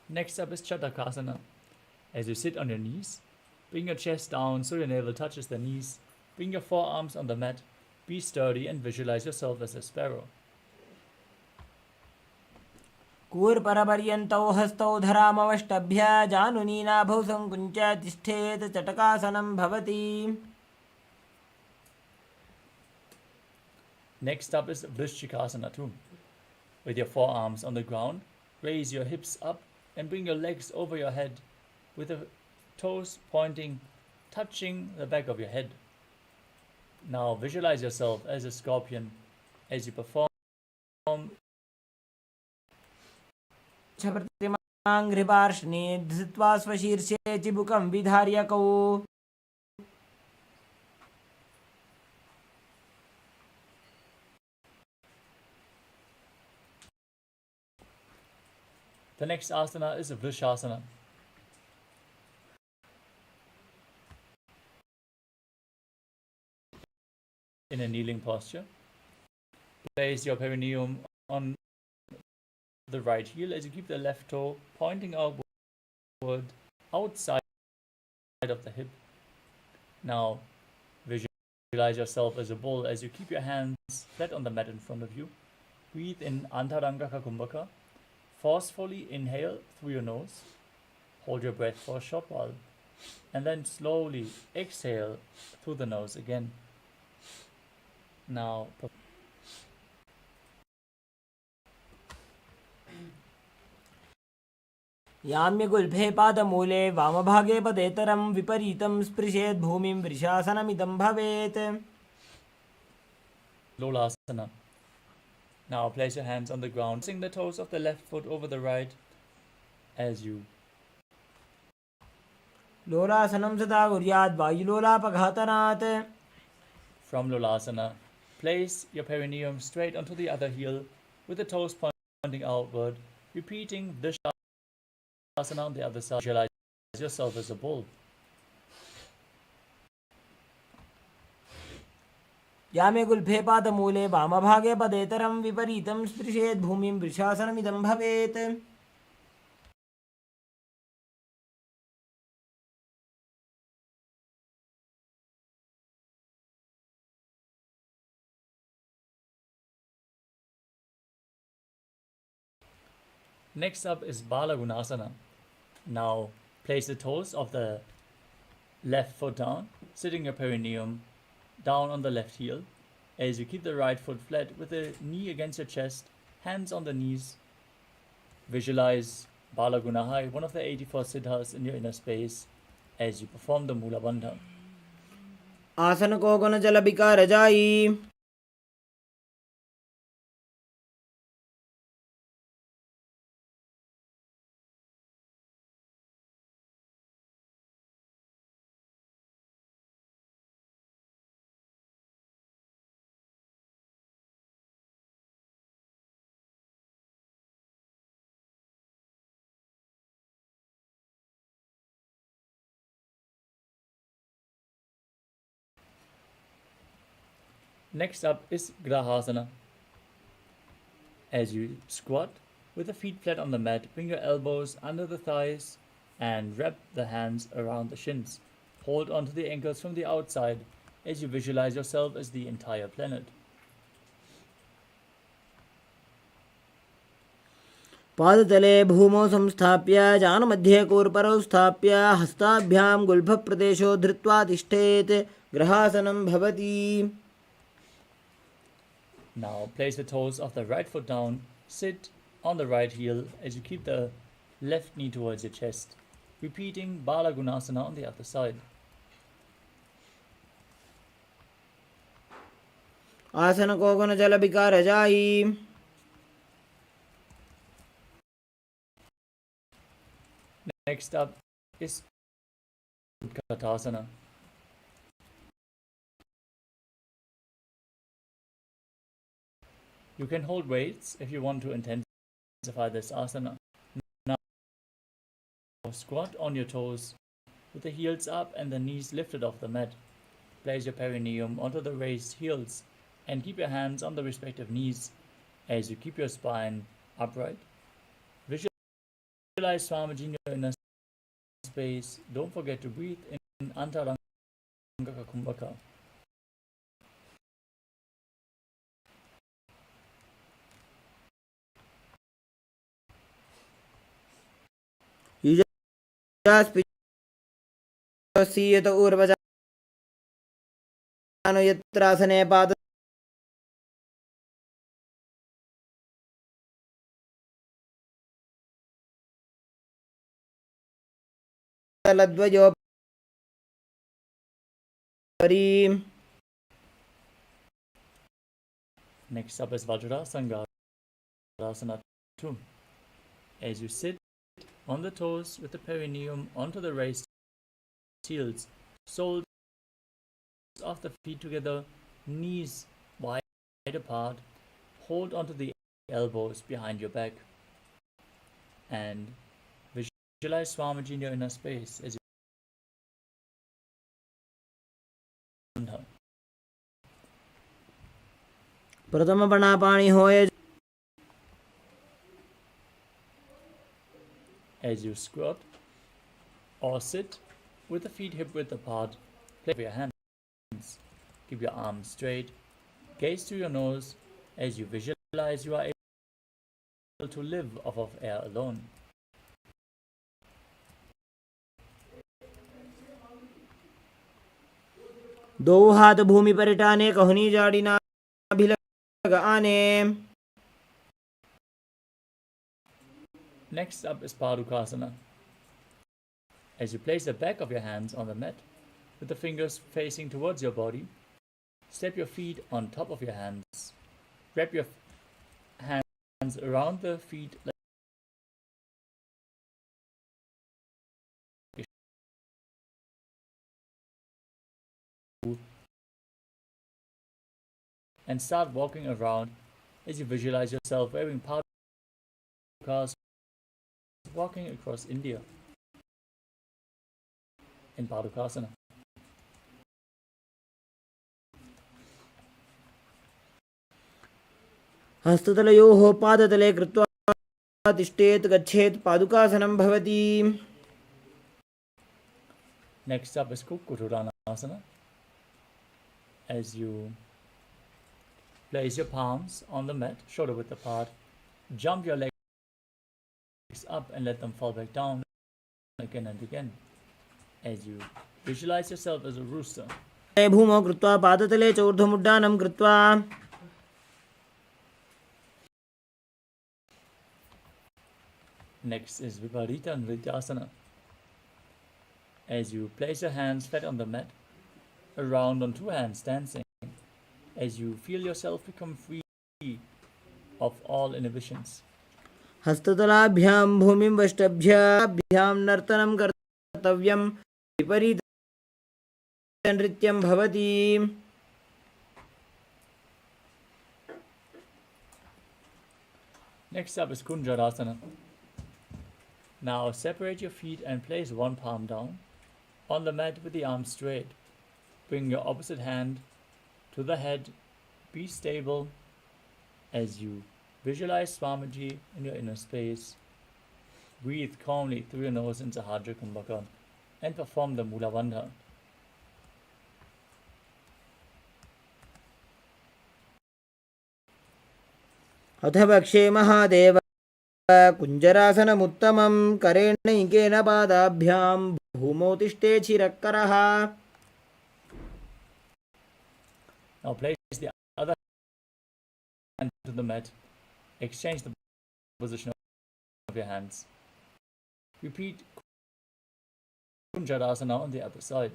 Next up is Chatakasana. As you sit on your knees, bring your chest down so your navel touches the knees. Bring your forearms on the mat. Be sturdy and visualize yourself as a sparrow. कूर्परपर्यन्तौ हस्तौ धरामवष्टभ्य जानुनीनाभौ सङ्कुञ्च तिष्ठेत् चटकासनं भवति. Next up is Vrishchikasana too. With your forearms on the ground, raise your hips up and bring your legs over your head with the toes pointing, touching the back of your head. Now visualize yourself as a scorpion as you perform. प्रतिमाङ्घ्रिपार्ष्णे धृत्वा स्वशीर्षे चिबुकं विधार्यकौ. The next asana is Vrishasana. In a kneeling posture, place your perineum on the right heel as you keep the left toe pointing outward outside of the hip. Now visualize yourself as a bull as you keep your hands flat on the mat in front of you. Breathe in Antaranga Kumbhaka. Forcefully inhale through your nose. Hold your breath for a short while. And then slowly exhale through the nose again. Now याम्यगुल्फे पादमूले वामभागे पदेतरं विपरीतं स्पृशेत् भूमिं वृषासनमिदं भवेत्. Lolasana. Now place your hands on the ground, pressing the toes of the left foot over the right as you. लोलासनं सदा कुर्यात् वायुलोलापघातनात्. From Lolasana, place your perineum straight onto the other heel with the toes pointing outward, repeating the asana on the other side. Visualize yourself as a bull. यामे गुल्फे पादमूले वामभागे पदेतरं विपरीतं स्पृशेत् भूमिं वृषासनमिदं भवेत्. Next up is Balagunasana. Now place the toes of the left foot down, sitting your perineum down on the left heel as you keep the right foot flat with the knee against your chest, hands on the knees. Visualize Balagunaha, one of the 84 siddhas in your inner space, as you perform the Mula Bandha. आसन को गुण जल विकार जाई. Next up is Grahasana. As you squat with the feet flat on the mat, bring your elbows under the thighs and wrap the hands around the shins. Hold onto the ankles from the outside as you visualize yourself as the entire planet. पादतले भूमौ संस्थाप्य जानुमध्ये कूर्परौ स्थाप्य हस्ताभ्यां गुल्फप्रदेशो धृत्वा तिष्ठेत् ग्रहासनं भवति. Now place the toes of the right foot down, sit on the right heel as you keep the left knee towards your chest, repeating Balagunasana on the other side. आसन को गुण जल विकार जाई. Next up is Utkatasana. You can hold weights if you want to intensify this asana. Now squat on your toes with the heels up and the knees lifted off the mat. Place your perineum onto the raised heels and keep your hands on the respective knees as you keep your spine upright. visualize Swamiji in your inner space. Don't forget to breathe in Antaranga Kumbhaka. You just see it urvajano yatrasane pada ladvayo pari. Next up is Vajrasana 2. As you sit on the toes with the perineum onto the raised heels, soles of the feet together, knees wide apart, hold onto the elbows behind your back, and visualize Swamiji in your inner space as you प्रथम बना पानी होए. As you squat or sit with the feet hip width apart, play with your hands. Keep your arms straight. Gaze through your nose as you visualize you are able to live off of air alone. दो हाथ भूमि पर टाने कहनी जाड़ी ना भी आने. Next up is Padukasana. As you place the back of your hands on the mat with the fingers facing towards your body, step your feet on top of your hands. Wrap your hands around the feet and start walking around as you visualize yourself wearing padukas, walking across India in Padukasana. हस्ततलयोः पादतले कृत्वा तिष्ठेत् गच्छेत् पादुकासनं भवति. Next up is Kukurudanasana. As you place your palms on the mat, shoulder width apart, jump your legs up and let them fall back down again and again. As you visualize yourself as a rooster. भूमौ कृत्वा पादतले च ऊर्ध्वमुड्डानं कृत्वा. Next is Viparita Nrityasana. As you place your hands flat on the mat, around on two hands dancing, as you feel yourself become free of all inhibitions. हस्ततलाभ्यां भूमिं वष्टभ्याभ्यां नर्तनं कर्तव्यं. विपरीत नृत्यं भवति. Next up is Kunjarasana. Now separate your feet and place one palm down on the mat with the arms straight. Bring your opposite hand to the head. Be stable as you visualize Swamiji in your inner space. Breathe calmly through your nose into Sahadra Kumbhaka and perform the Mula Bandha. अथ भक्षे महादेव कुञ्जरासनमुत्तमं. करेणैकेन पादाभ्यां भूमौ तिष्ठेत् शिरःकरः. Now place the other hand to the mat. Exchange the position of your hands. Repeat Kunjarasana on the other side.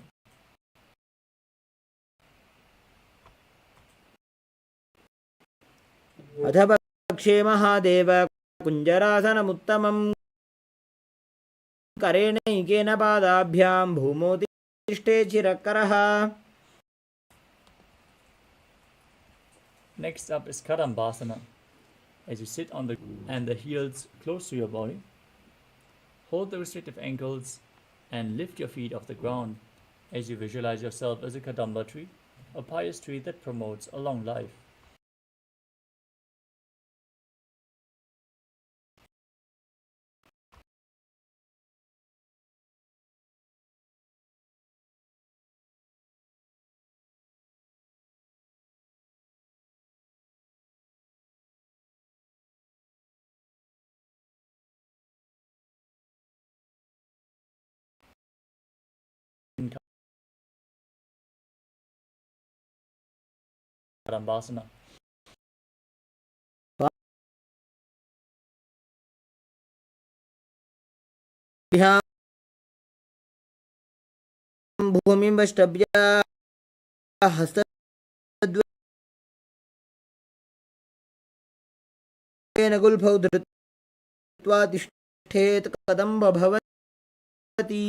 अथ भक्षे महादेव कुञ्जरासनमुत्तमं. करेणैकेन पादाभ्यां भूमौ तिष्ठेत् शिरःकरः. Next up is Kadambasana. As you sit on the and the heels close to your body, hold the restrictive ankles and lift your feet off the ground as you visualize yourself as a Kadamba tree, a pious tree that promotes a long life. Prarambhasana. भूमिं वष्टभ्य हस्तेन गुल्फौ धृत्वा तिष्ठेत् कदम्ब भवति.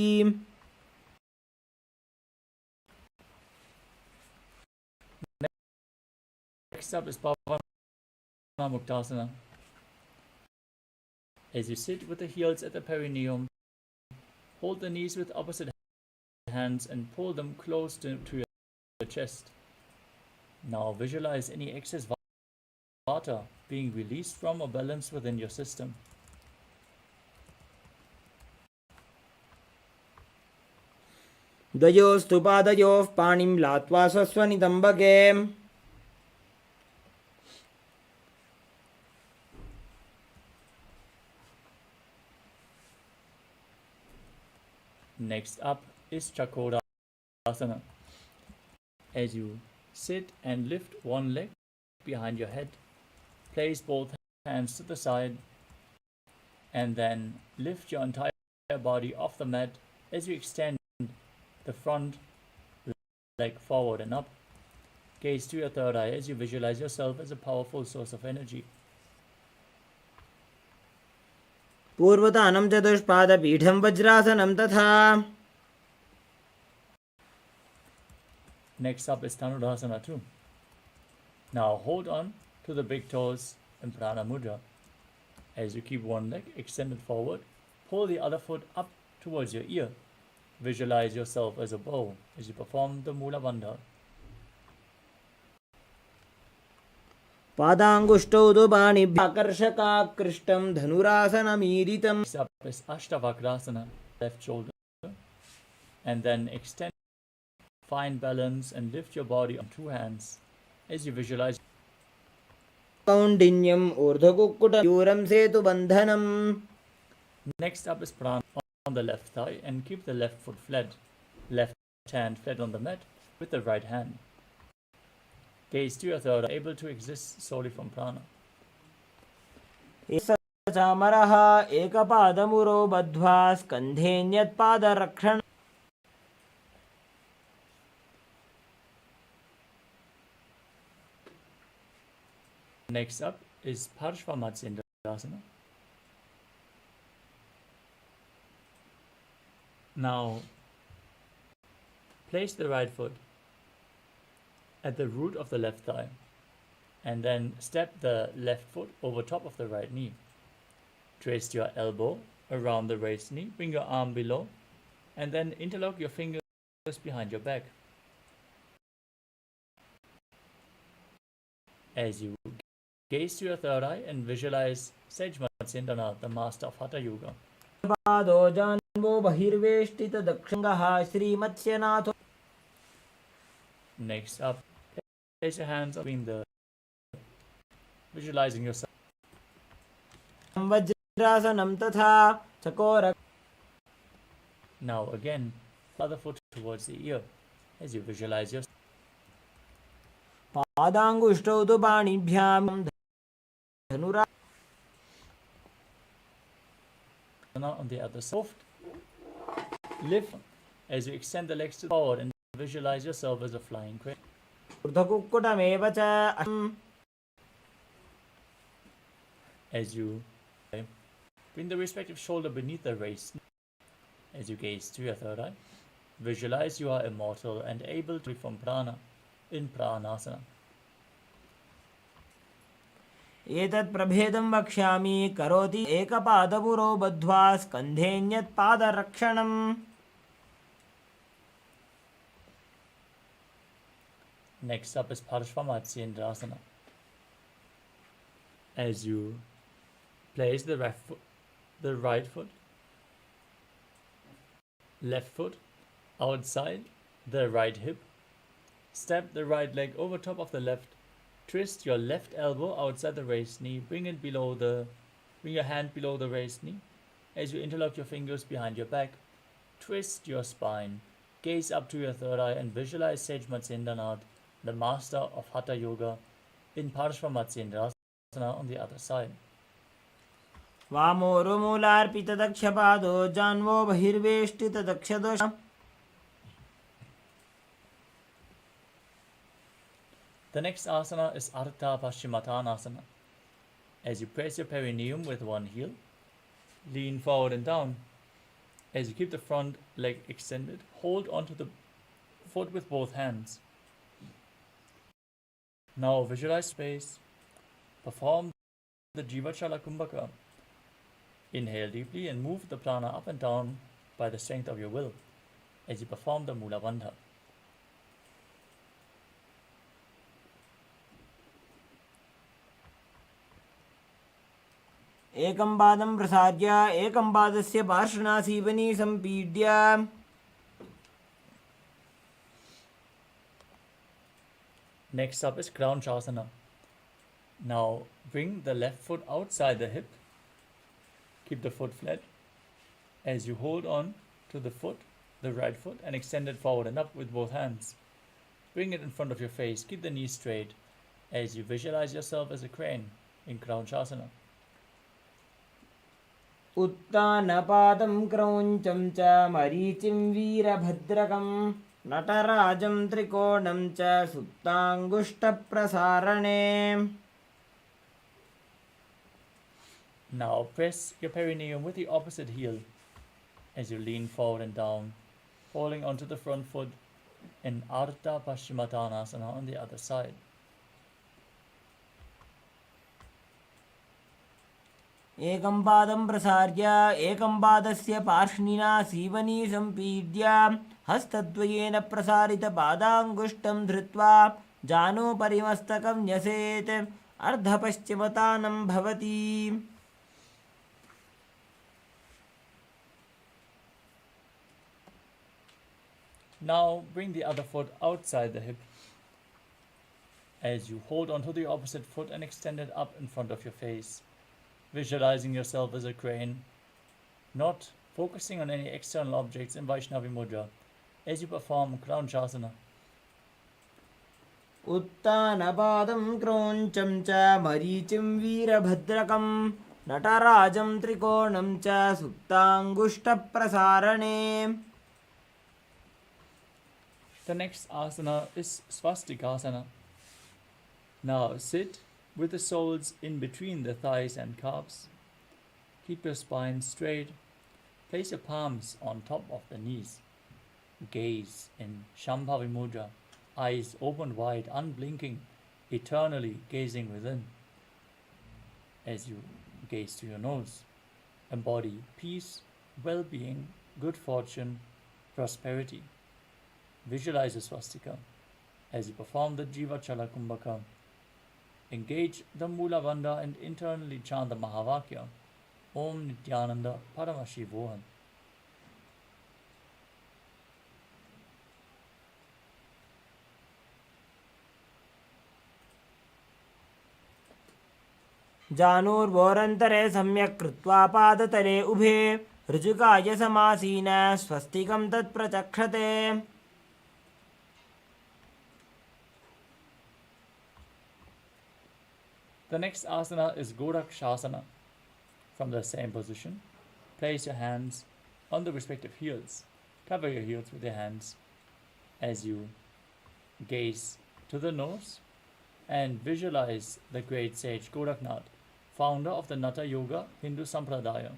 Next up is Pavanamuktasana. As you sit with the heels at the perineum, hold the knees with opposite hands and pull them close to your chest. Now visualize any excess vata being released from or balanced within your system. द्वयोस्तु पादयोः पाणिं लात्वा स्वस्वनितम्बके. Next up is Chakodasana. As you sit and lift one leg behind your head, place both hands to the side, and then lift your entire body off the mat as you extend the front leg forward and up. Gaze to your third eye as you visualize yourself as a powerful source of energy. पूर्वतानं चतुष्पादपीठं वज्रासनं तथा. Next up is Dhanurasana too. Now hold on to the big toes in Prana Mudra. As you keep one leg extended forward, pull the other foot up towards your ear. Visualize yourself as a bow as you perform the Mula Bandha. पादाङ्गुष्टौ तु पाणिभ्याकर्षकाकृष्टं धनुरासनमीरितम्. Next up is Ashtavakrasana, left shoulder. And then extend, find balance and lift your body on two hands as you visualize. कौण्डिन्यम् ऊर्ध्वकुक्कुटयूरं सेतुबन्धनम्. Next up is Prana on the left thigh and keep the left foot flat. Left hand flat on the mat with the right hand. Gaze to your third eye, able to exist solely from prana. चामरः एकपादमुरो बद्ध्वा स्कन्धेऽन्यत्पादरक्षण. Next up is Parshvamatsyendrasana. Now, place the right foot at the root of the left thigh and then step the left foot over top of the right knee. Twist your elbow around the raised knee, bring your arm below, and then interlock your fingers behind your back. As you gaze to your third eye and visualize Sage Matsyendana, the master of Hatha Yoga. पादो जान्वो बहिर्वेष्टित दक्षिणः श्रीमत्स्यनाथो. Next up, place your hands between the, visualizing yourself. वज्रासनं तथा चकोर. Now again, other foot towards the ear as you visualize yourself. पादाङ्गुष्टौ तु पाणिभ्यां धनुरा. Now on the other side, lift as you extend the legs forward and visualize yourself as a flying crane. ऊर्ध्वकुक्कुटमेव च. As you bring the respective shoulder beneath the waist. As you gaze to your third eye, visualize you are immortal and able to from prana in pranasana. एतत् प्रभेदं वक्ष्यामि करोति एकपादपुरो बद्ध्वा स्कन्धेऽन्यत्पादरक्षणम्. Next up is Parshvamatsyendrasana. As you place the right foot, left foot outside the right hip, step the right leg over top of the left, twist your left elbow outside the raised knee, bring your hand below the raised knee. As you interlock your fingers behind your back, twist your spine, gaze up to your third eye and visualize Sage Matsyendana, the master of Hatha Yoga, in Parshvamatsyendrasana on the other side. वामोरुमूलार्पितदक्षपादो जान्वो बहिर्वेष्टितदक्षदोष. The next asana is Ardha Paschimottanasana. As you press your perineum with one heel, lean forward and down. As you keep the front leg extended, hold onto the foot with both hands. Now visualize space. Perform the Jivachala Kumbhaka. Inhale deeply and move the prana up and down by the strength of your will as you perform the Mula Bandha. एकं पादं प्रसार्य एकं पादस्य पार्श्वनासीवनी सम्पीड्य. Next up is Kraunchasana. Now bring the left foot outside the hip. Keep the foot flat. As you hold on to the foot, the right foot, and extend it forward and up with both hands. Bring it in front of your face. Keep the knees straight as you visualize yourself as a crane in Kraunchasana. उत्तानपादं क्रौञ्चं च मरीचिं वीरभद्रकं नटराजं त्रिकोणं च सुप्ताङ्गुष्ठप्रसारणे. Now press your perineum with the opposite heel as you lean forward and down, holding onto the front foot in Ardha Paschimottanasana on the other side. एकं पादं प्रसार्य एकं पादस्य पार्ष्णिना सीवनी सम्पीड्य हस्तद्वयेन प्रसारितपादाङ्गुष्ठं धृत्वा जानुपरिमस्तकं न्यसेत्. अर्धपश्चिमतानं भवति. Now bring the other foot outside the hip as you hold onto the opposite foot and extend it up in front of your face, visualizing yourself as a crane, not focusing on any external objects in Vaishnavi Mudra as you perform Kraunchasana. उत्तानपादं क्रौञ्चं च मरीचिं वीरभद्रकं नटराजं त्रिकोणं च सुप्ताङ्गुष्ठप्रसारणे. The next asana is Swastikasana. Now sit with the soles in between the thighs and calves. Keep your spine straight. Place your palms on top of the knees. Gaze in Shambhavi Mudra, eyes open wide, unblinking, eternally gazing within. As you gaze to your nose, embody peace, well-being, good fortune, prosperity. Visualize a swastika as you perform the Jivachala Kumbhaka. Engage the Mula Bandha and internally chant the Mahavakya, Om Nithyananda Paramashivoham. जानुर्वोरन्तरे सम्यक् कृत्वा पादतले उभे ऋजुकाय समासीन स्वस्तिकं तत्प्रचक्षते. The next asana is Gorakshasana. From the same position, place your hands on the respective heels. Cover your heels with your hands as you gaze to the nose and visualize the great sage Goraknath, founder of the Natha Yoga Hindu Sampradaya,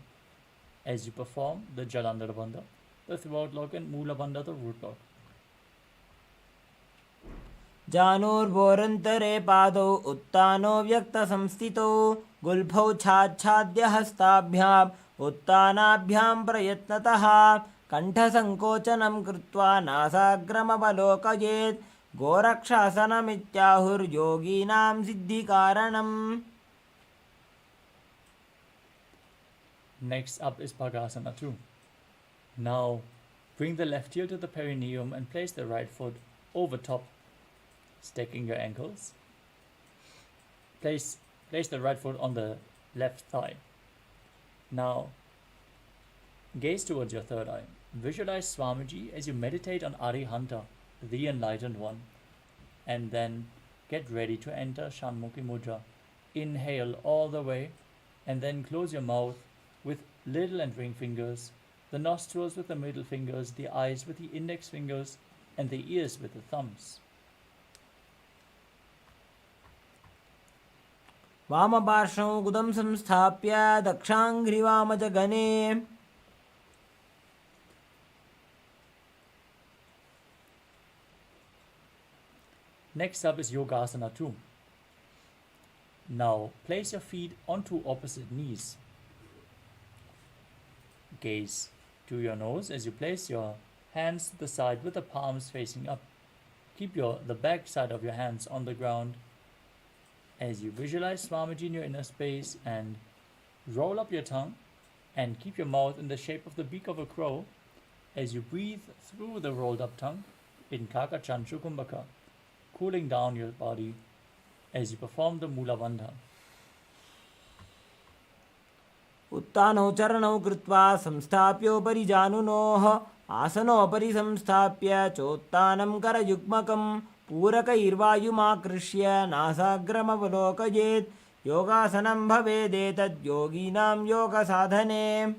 as you perform the Jalandhara Bandha, the throat lock, and Mula Bandha, the root lock. जानुर्वोरन्तरे पादौ उत्तानो व्यक्तसंस्थितौ गुल्फौ छाच्छाद्य हस्ताभ्याम् उत्तानाभ्यां प्रयत्नतः कण्ठसङ्कोचनं कृत्वा नासाग्रमवलोकयेत्. गोरक्षासनमित्याहुर्योगीनां सिद्धिकारणम्. Next up is Bhagasana 2. Now bring the left heel to the perineum and place the right foot over top, stacking your ankles. Place the right foot on the left thigh. Now gaze towards your third eye. Visualize Swamiji as you meditate on Arihanta, the enlightened one. and then get ready to enter Shanmukhi Mudra. Inhale all the way, and then close your mouth with little and ring fingers, the nostrils with the middle fingers, the eyes with the index fingers, and the ears with the thumbs. वामपार्श्वं गुदं संस्थाप्य दक्षाङ्घ्रिवामजगने Next up is Yogasana 2. Now place your feet onto opposite knees. Gaze to your nose as you place your hands to the side with the palms facing up. Keep the back side of your hands on the ground as you visualize Swamiji in your inner space, and roll up your tongue and keep your mouth in the shape of the beak of a crow as you breathe through the rolled up tongue in Kaka Chanchu Kumbhaka, cooling down your body as you perform the Mula Bandha. उत्तानौ चरणौ कृत्वा संस्थाप्योपरि जानुनोः आसनोपरि संस्थाप्य चोत्तानं करयुग्मकं पूरकैर्वायुमाकृष्य नासाग्रमवलोकयेत् योगासनं भवेदेतद् योगिनां योगसाधने.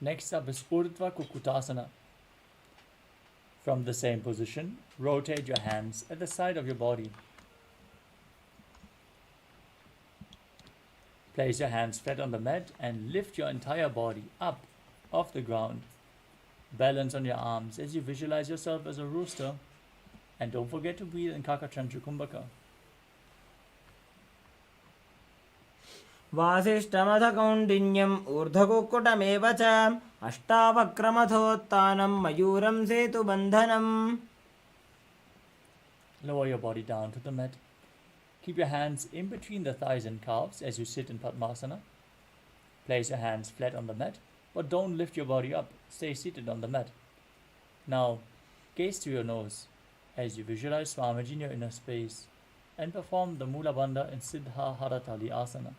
Next up is Urdhva Kukutasana. From the same position, rotate your hands at the side of your body. Place your hands flat on the mat and lift your entire body up off the ground. Balance on your arms as you visualize yourself as a rooster, and don't forget to breathe in Kakachandra Kumbhaka. वासिष्ठमथ कौण्डिन्यम् ऊर्ध्वकुक्कुटमेव च अष्टावक्रमथोत्तानं मयूरं सेतुबन्धनम्. Lower your body down to the mat. Keep your hands in between the thighs and calves as you sit in Padmasana. Place your hands flat on the mat, but don't lift your body up. Stay seated on the mat. Now, gaze to your nose as you visualize Swamiji in your inner space and perform the Mula Bandha in Siddha Haratali Asana.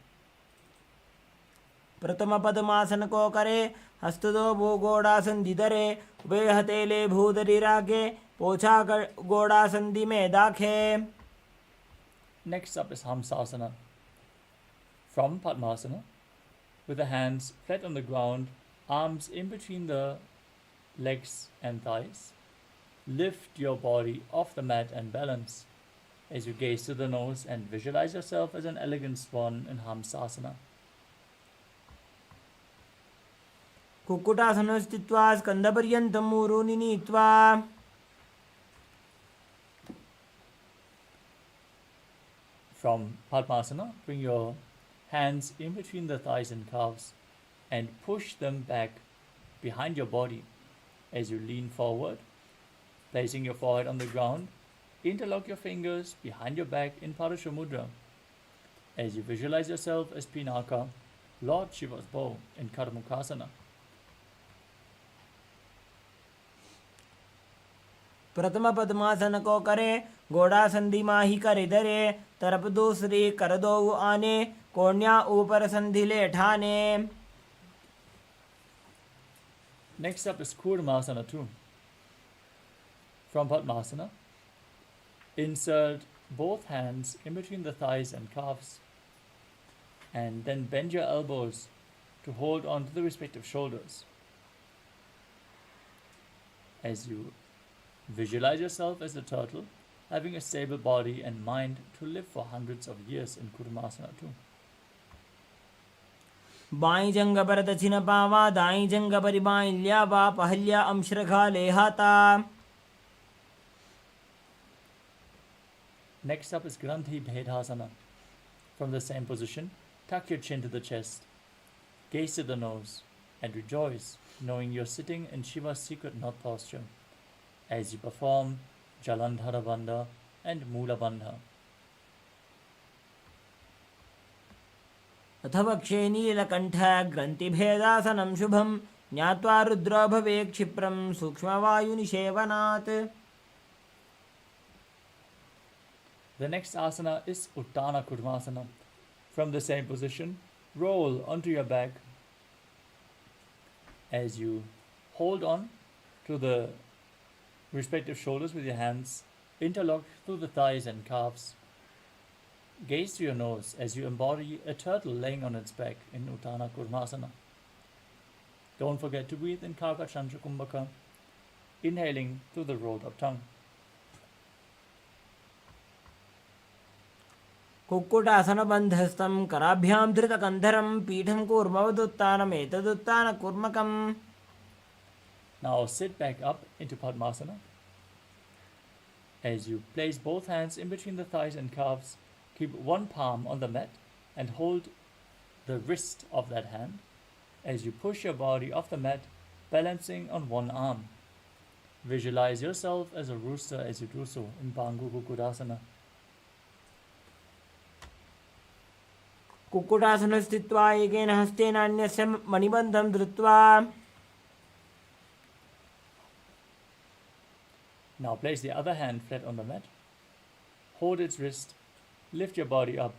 प्रथम पद्मासन को करे हस्तदो भूगोड़ासन दिदरे उभय हथेले भूधरि रागे पोछा गोड़ासन में दाखे. Next up is Hamsasana. From Padmasana, with the hands flat on the ground, arms in between the legs and thighs, lift your body off the mat and balance as you gaze to the nose and visualize yourself as an elegant swan in Hamsasana. कुक्कुटासनो स्थित्वा स्कन्धपर्यन्तं ऊरूनि नीत्वा. From Padmasana, bring your hands in between the thighs and calves and push them back behind your body as you lean forward, placing your forehead on the ground. Interlock your fingers behind your back in Parasha Mudra as you visualize yourself as Pinaka, Lord Shiva's bow in Karmukasana. प्रथम पद्मासन को करे घोड़ासन दिमाही करे धरे तरफ दूसरी कर दो आने कोन्या ऊपर संधि ले ठाने. Next up is Kurmasana 2. From Padmasana, insert both hands in between the thighs and calves, and then bend your elbows to hold on to the respective shoulders. As you visualize yourself as a turtle, having a stable body and mind to live for hundreds of years in Kurmasana 2. By जंग पर दक्षिण पावा दाई जंग पर by ल्यावा पहल्या अंश्रखा लेहाता. Next up is Granthi Bhedasana. From the same position, tuck your chin to the chest, gaze to the nose, and rejoice, knowing you're sitting in Shiva's secret knot posture as you perform Jalandhara Bandha and Mula Bandha. अथ वक्षे नीलकण्ठ ग्रन्थिभेदासनं शुभं ज्ञात्वा रुद्रो भवे क्षिप्रं सूक्ष्मवायुनिषेवनात्. The next asana is Uttana Kurmasana. From the same position, roll onto your back as you hold on to the respective shoulders with your hands interlocked through the thighs and calves. Gaze to your nose as you embody a turtle laying on its back in Uttana Kurmasana. Don't forget to breathe in Kaka Chandra Kumbhaka, inhaling through the rolled up tongue. कुक्कुटासनबन्धस्थं कराभ्यां धृतकन्धरं पीठं कूर्मवदुत्तानमेतदुत्तानकूर्मकम्. Now sit back up into Padmasana. As you place both hands in between the thighs and calves, keep one palm on the mat and hold the wrist of that hand as you push your body off the mat, balancing on one arm. Visualize yourself as a rooster as you do so in Bhangu Kukudasana. कुक्कुटासने स्थित्वा एकेन हस्तेन अन्यस्य मणिबन्धं धृत्वा. Now place the other hand flat on the mat. Hold its wrist. Lift your body up.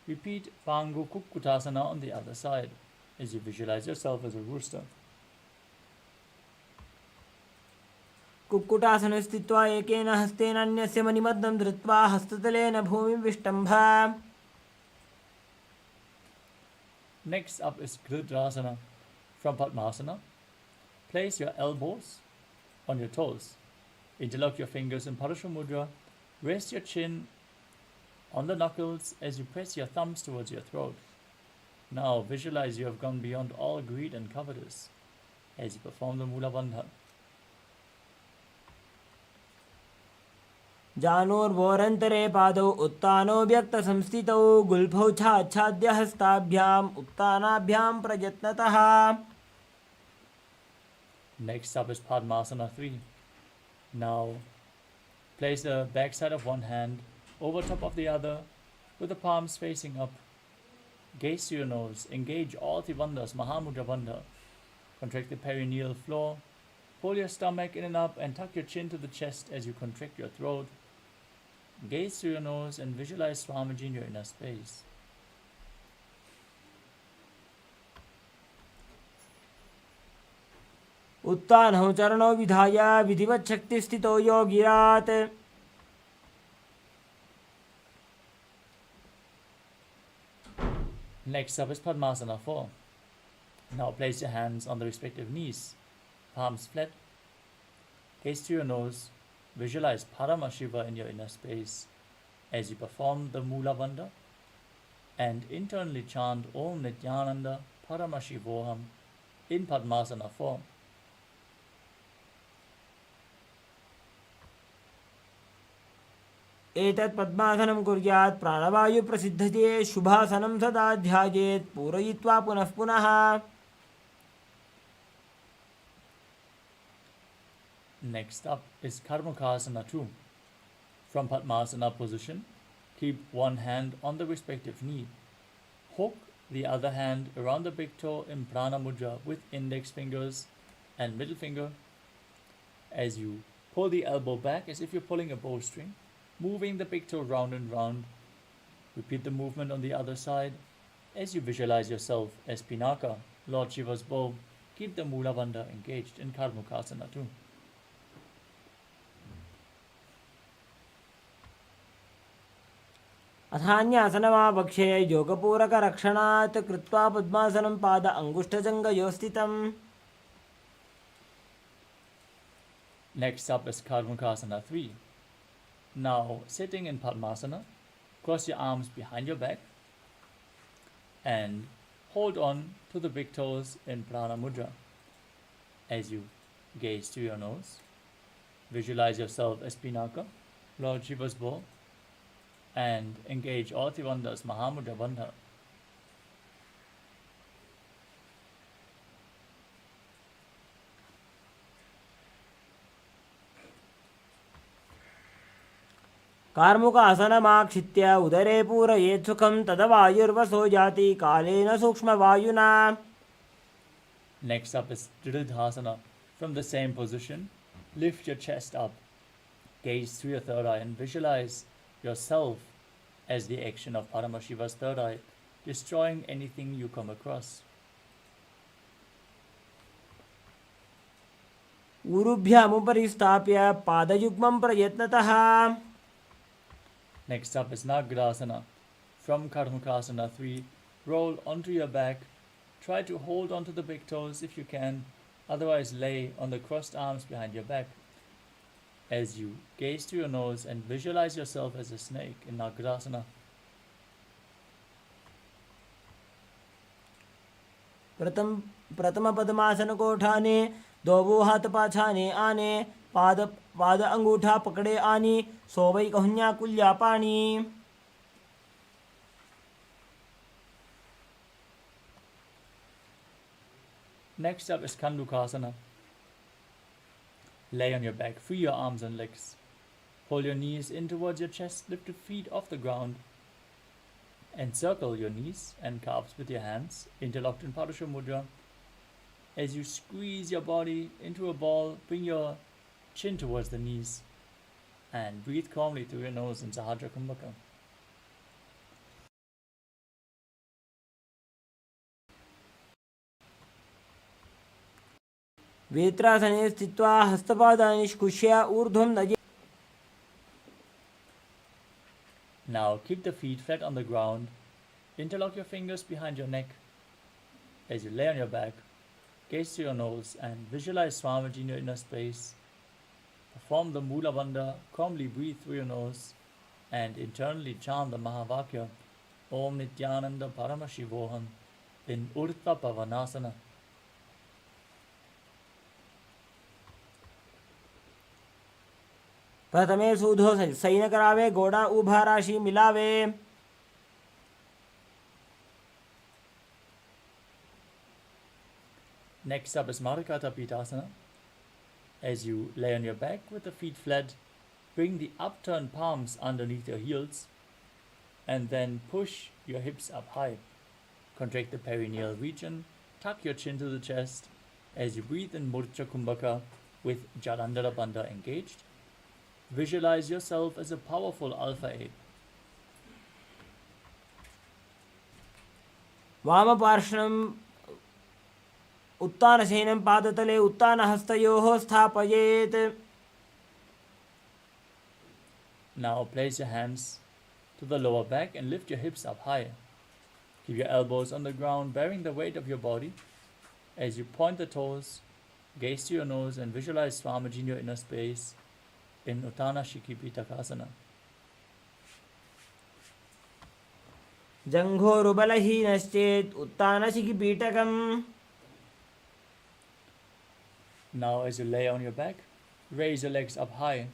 Repeat Bhangu Kukkutasana on the other side as you visualize yourself as a rooster. कुक्कुटासने स्थित्वा एकेन हस्तेन अन्यस्य मणिबन्धं धृत्वा हस्ततलेन भूमिं विष्टम्भ. Next up is Gridrasana. From Padmasana, place your elbows on your toes. Interlock your fingers in Parashu Mudra. Rest your chin on the knuckles as you press your thumbs towards your throat. Now visualize you have gone beyond all greed and covetous as you perform the Mula Bandha. जानोर्वोरन्तरे पादौ उत्तानो व्यक्तसंस्थितौ गुल्फौ छाच्छाद्य हस्ताभ्याम् उत्तानाभ्यां प्रयत्नतः. Next up is Padmasana 3. Now place the backside of one hand over top of the other with the palms facing up. Gaze to your nose. Engage all Tribandhas, Mahamudra Bandha. Contract the perineal floor. Pull your stomach in and up and tuck your chin to the chest as you contract your throat. Gaze to your nose and visualize Swamiji in your inner space. उत्तानौ चरणौ विधाय विधिवत् शक्तिस्थितो योगिरात्. Next up is Padmasana 4. Now place your hands on the respective knees, palms flat. Gaze to your nose. Visualize Paramashiva in your inner space as you perform the Mula Bandha and internally chant Om Nithyananda Paramashivoham in Padmasana form. एतत् पद्मासनं कुर्यात् प्राणवायुप्रसिद्धये शुभासनं सदा ध्यायेत् पूरयित्वा पुनः पुनः. Next up is Karmakasana 2. From Padmasana position, keep one hand on the respective knee. Hook the other hand around the big toe in Prana Mudra with index fingers and middle finger as you pull the elbow back as if you're pulling a bowstring, moving the big toe round and round. Repeat the movement on the other side as you visualize yourself as Pinaka, Lord Shiva's bow. Keep the Mula Bandha engaged in Karmakasana 2. अथान्यासनमावक्षे योगपूरकरक्षणात् कृत्वा पद्मासनं पाद अङ्गुष्ठजङ्घयो स्थितम्. Next up is Karmakasana 3. Now, sitting in Padmasana, cross your arms behind your back and hold on to the big toes in Prana Mudra. As you gaze to your nose, visualize yourself as Pinaka, Lord Shiva's bow, and engage all Tribandhas, Mahamudra Bandha. कार्मुकासनमाक्षित्य उदरे पूरयेत् सुखं तदवायुर्वसो जाति कालेन सूक्ष्मवायुना. Next up is Dridhasana. From the same position, lift your chest up, gaze through your third eye and visualize yourself as the action of Paramashiva's third eye, destroying anything you come across. ऊरुभ्यामुपरि स्थाप्य पादयुग्मं प्रयत्नतः. Next up is Nagrasana. From Karmukasana 3, roll onto your back. Try to hold onto the big toes if you can, otherwise lay on the crossed arms behind your back. As you gaze to your nose and visualize yourself as a snake in Nagrasana. प्रथम पद्मासन को उठाने, दो हाथ पाछाने आने, पाद अंगूठा पकड़े आनी, सोवई कहुन्या कुल्या पानी. Next up is Kandukasana. Lay on your back, free your arms and legs. Pull your knees in towards your chest, lift your feet off the ground. Encircle your knees and calves with your hands, interlocked in Padusha Mudra. As you squeeze your body into a ball, bring your chin towards the knees and breathe calmly through your nose in Sahadra Kumbhaka. वेत्रासने स्थित्वा हस्तपादानि निष्कुष्य ऊर्ध्वं नये. Now keep the feet flat on the ground. Interlock your fingers behind your neck. As you lay on your back, gaze to your nose and visualize Swamiji in your inner space. Perform the Mula Bandha, calmly breathe through your nose and internally chant the Mahavakya Om Nithyananda Paramashivoham in Urdhva Pavanasana. प्रथमे सूधो San करावे, गोड़ा उभा राशि मिलावे. Next up is Marikata Pitasana. As you lay on your back with the feet flat, bring the upturned palms underneath your heels and then push your hips up high. Contract the perineal region, tuck your chin to the chest as you breathe in Murcha Kumbhaka with Jalandhara Bandha engaged. Visualize yourself as a powerful alpha ape. वामपार्श्वं उत्तानशयनं पादतले उत्तानहस्तयोः स्थापयेत्. Now place your hands to the lower back and lift your hips up high. Keep your elbows on the ground, bearing the weight of your body. As you point the toes, gaze to your nose and visualize Swamiji in your inner space in Uttana Shiki Pitakasana. जङ्घोरुबलहीनश्चेत् उत्तानशिखिपीठकम्. Now as you lay on your back, raise your legs up high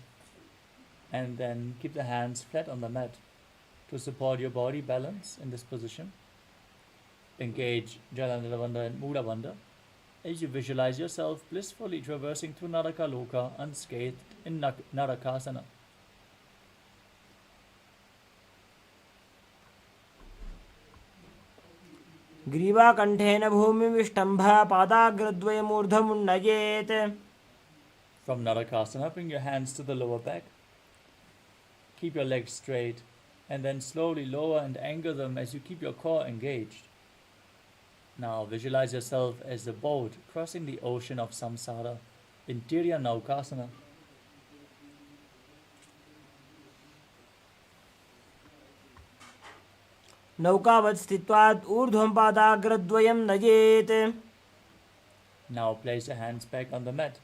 and then keep the hands flat on the mat to support your body balance in this position. Engage Jalandhara Bandha and Mula Bandha as you visualize yourself blissfully traversing through Naraka Loka unscathed in Narakasana. ग्रीवाकण्ठेन भूमिविष्टम्भ पादाग्रद्वयमूर्धमुन्नयेत्. From Narakasana, bring your hands to the lower back. Keep your legs straight and then slowly lower and anchor them as you keep your core engaged. Now visualize yourself as a boat crossing the ocean of samsara in Tirya Naukasana. नौकावत् स्थित्वात् ऊर्ध्वं पादाग्रद्वयं नयेत्. Now place your hands back on the mat.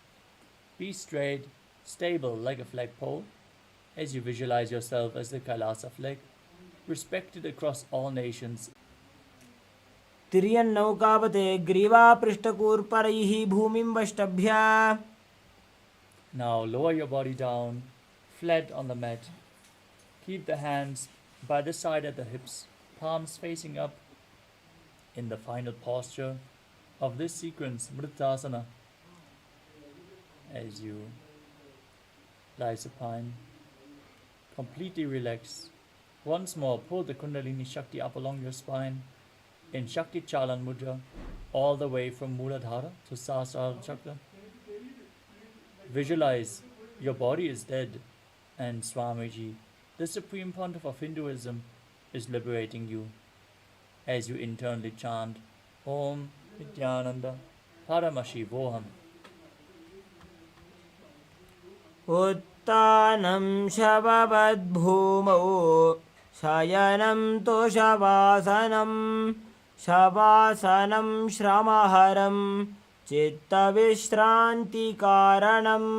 Be straight, stable like a flagpole as you visualize yourself as the KAILASA flag, respected across all nations. तिर्यन्नौकावते ग्रीवापृष्ठकूर्परैः भूमिं वष्टभ्य. Now lower your body down, flat on the mat. Keep the hands by the side at the hips, palms facing up in the final posture of this sequence, Mrittasana. As you lie supine, completely relax. Once more, pull the Kundalini Shakti up along your spine in Shakti Chalan Mudra, all the way from Muladhara to Sahasrara Chakra. Visualize your body is dead and Swamiji, the supreme pontiff of Hinduism, is liberating you as you internally chant Om Nithyananda Paramashivoham. उत्तानं शववद्भूमौ शयनं तुषवासनं शवासनं श्रमहरं चित्तविश्रान्तिकारणम्.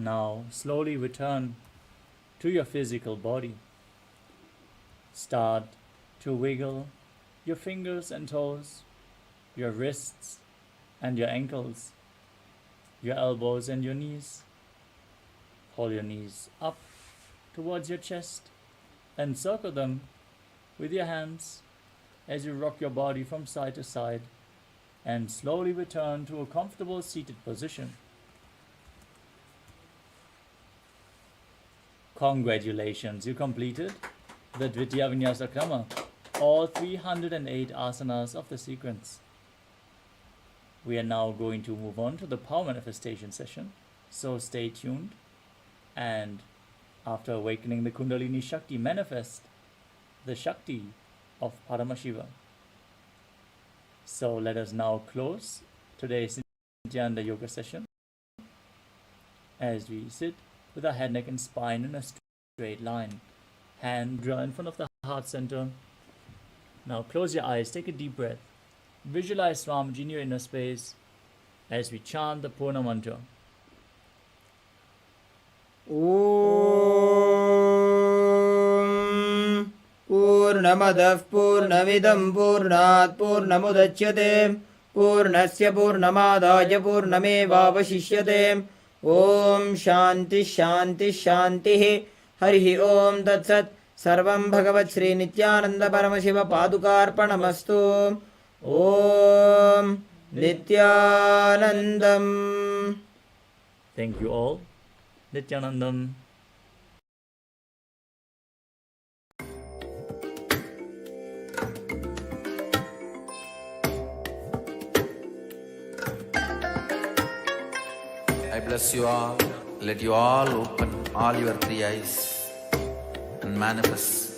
Now slowly return to your physical body. Start to wiggle your fingers and toes, your wrists and your ankles, your elbows and your knees. Pull your knees up towards your chest and circle them with your hands as you rock your body from side to side and slowly return to a comfortable seated position. Congratulations, you completed the Dvitiya Vinyasa Krama, all 308 asanas of the sequence. We are now going to move on to the power manifestation session, so stay tuned, and after awakening the Kundalini Shakti, manifest the Shakti of Paramashiva. So let us now close today's Nithyananda Yoga session as we sit with our head, neck and spine in a straight line. Hand drawn in front of the heart center. Now close your eyes, take a deep breath. Visualize Swamiji in your inner space as we chant the Purna mantra. Om Purnamadah Purnamidam Purnat Purnamudachyate Purnasya Purnamadaya Purnamevavashishyate. Om Shanti Shanti Shanti Harihi Om Tat Sat. Sarvam Bhagavat Sri Nithyananda Paramashiva Padukarpanamastu. Om Nithyanandam. Thank you all. Nithyanandam. I bless you all. Let you all open all your three eyes and manifest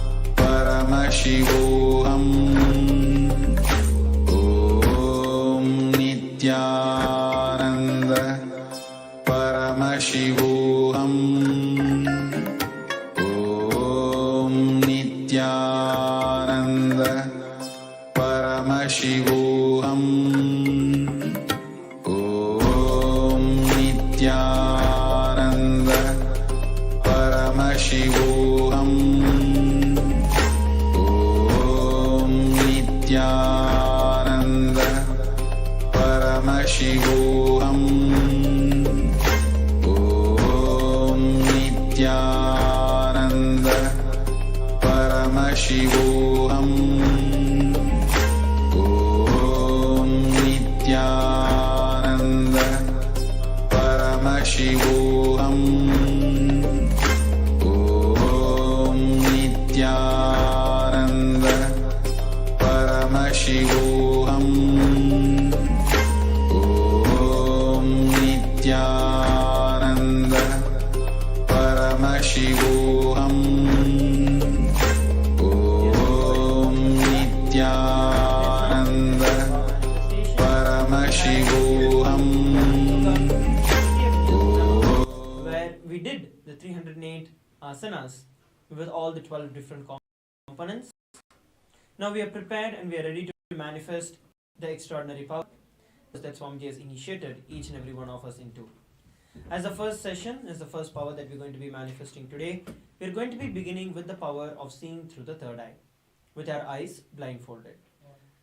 Paramashivoham. Om Nithyananda Paramashivoham. Om Nithyananda Paramashivoham. Om Nithyananda Paramashivoham. Om Nithyananda Paramashivoham. Om Nithyananda Paramashivoham. Om Nithyananda Paramashivoham. Om Nithyananda Paramashivoham. Om Nithyananda Paramashivoham. Om Nithyananda Paramashivoham. Where we did the 308 asanas with all the 12 different components. Now we are prepared and we are ready to manifest the extraordinary power that Swamiji has initiated each and every one of us into. As the first session, as the first power that we're going to be manifesting today, we're going to be beginning with the power of seeing through the third eye, with our eyes blindfolded.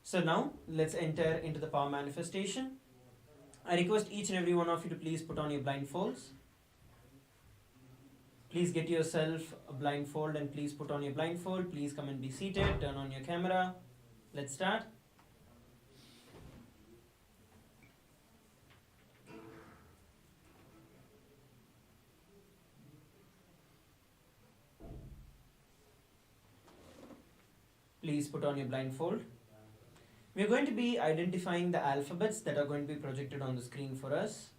So now, let's enter into the power manifestation. I request each and every one of you to please put on your blindfolds. Please get yourself a blindfold and please put on your blindfold. Please come and be seated. Turn on your camera. Let's start. Please put on your blindfold. We are going to be identifying the alphabets that are going to be projected on the screen for us.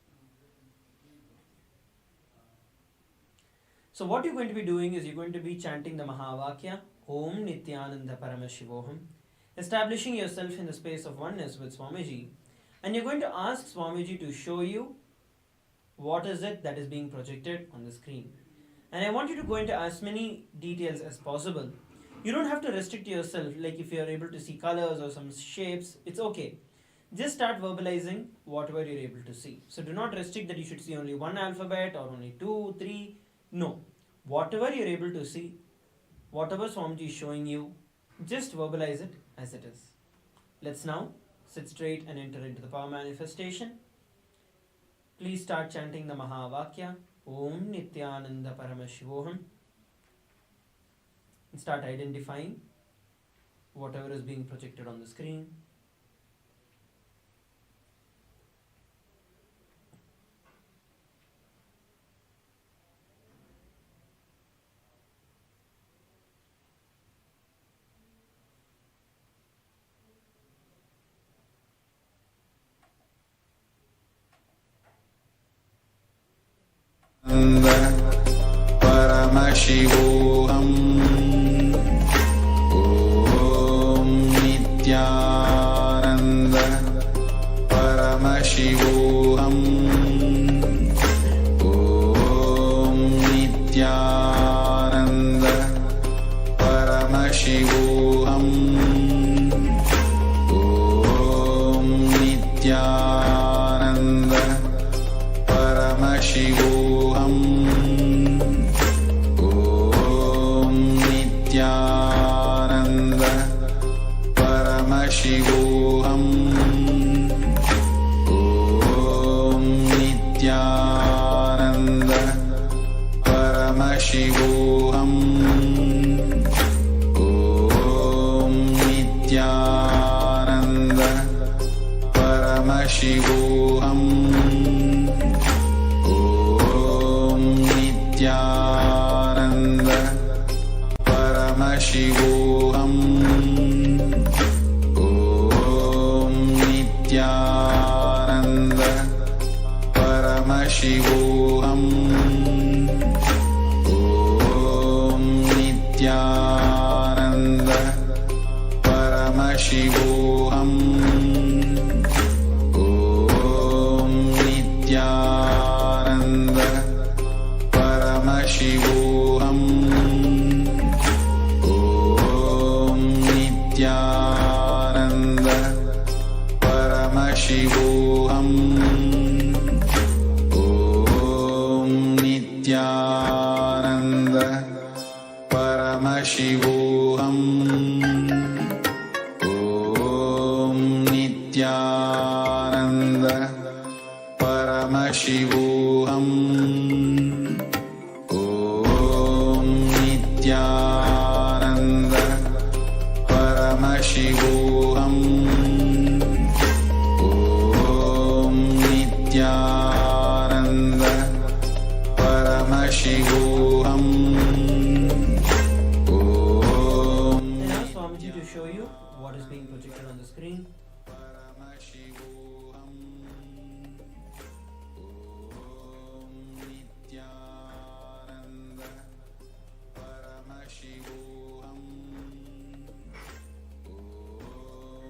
So what you're going to be doing is you're going to be chanting the Mahavakya, Om Nithyananda Paramashivoham, establishing yourself in the space of oneness with Swamiji, and you're going to ask Swamiji to show you what is it that is being projected on the screen. And I want you to go into as many details as possible. You don't have to restrict yourself, like if you're able to see colors or some shapes, it's okay. Just start verbalizing whatever you're able to see. So do not restrict that you should see only one alphabet or only 2, 3. No. Whatever you're able to see, whatever Swamiji is showing you, just verbalize it as it is. Let's now sit straight and enter into the power manifestation. Please start chanting the Mahavakya, Om Nithyananda Paramashivoham, and start identifying whatever is being projected on the screen. Paramashivoham. Om Nithyananda Paramashivoham. Om Nithyananda Paramashivoham. Om Nithyananda Paramashivoham. Om Nithyananda Paramashivoham. Om Nithyananda Paramashivoham. Om Nithyananda Paramashivoham. Om Nithyananda Paramashivoham. Om Nithyananda Paramashivoham. Om Nithyananda Paramashivoham. Om Nithyananda Paramashivoham. Om Nithyananda Paramashivoham. Om Nithyananda Paramashivoham. Om Nithyananda Paramashivoham. Om Nithyananda Paramashivoham. Om Nithyananda Paramashivoham. Om And ask Swamiji to show you what is being projected on the screen. Paramashivoham. Om Nithyananda Paramashivoham.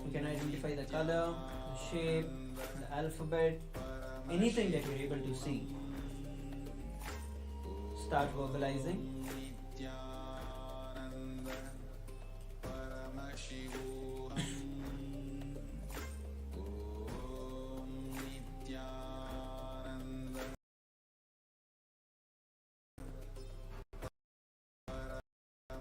You can identify the color, the shape, the alphabet, anything that you're able to see. Start verbalizing. Nithyananda Paramashivoham. Om Nithyananda Paramashivoham.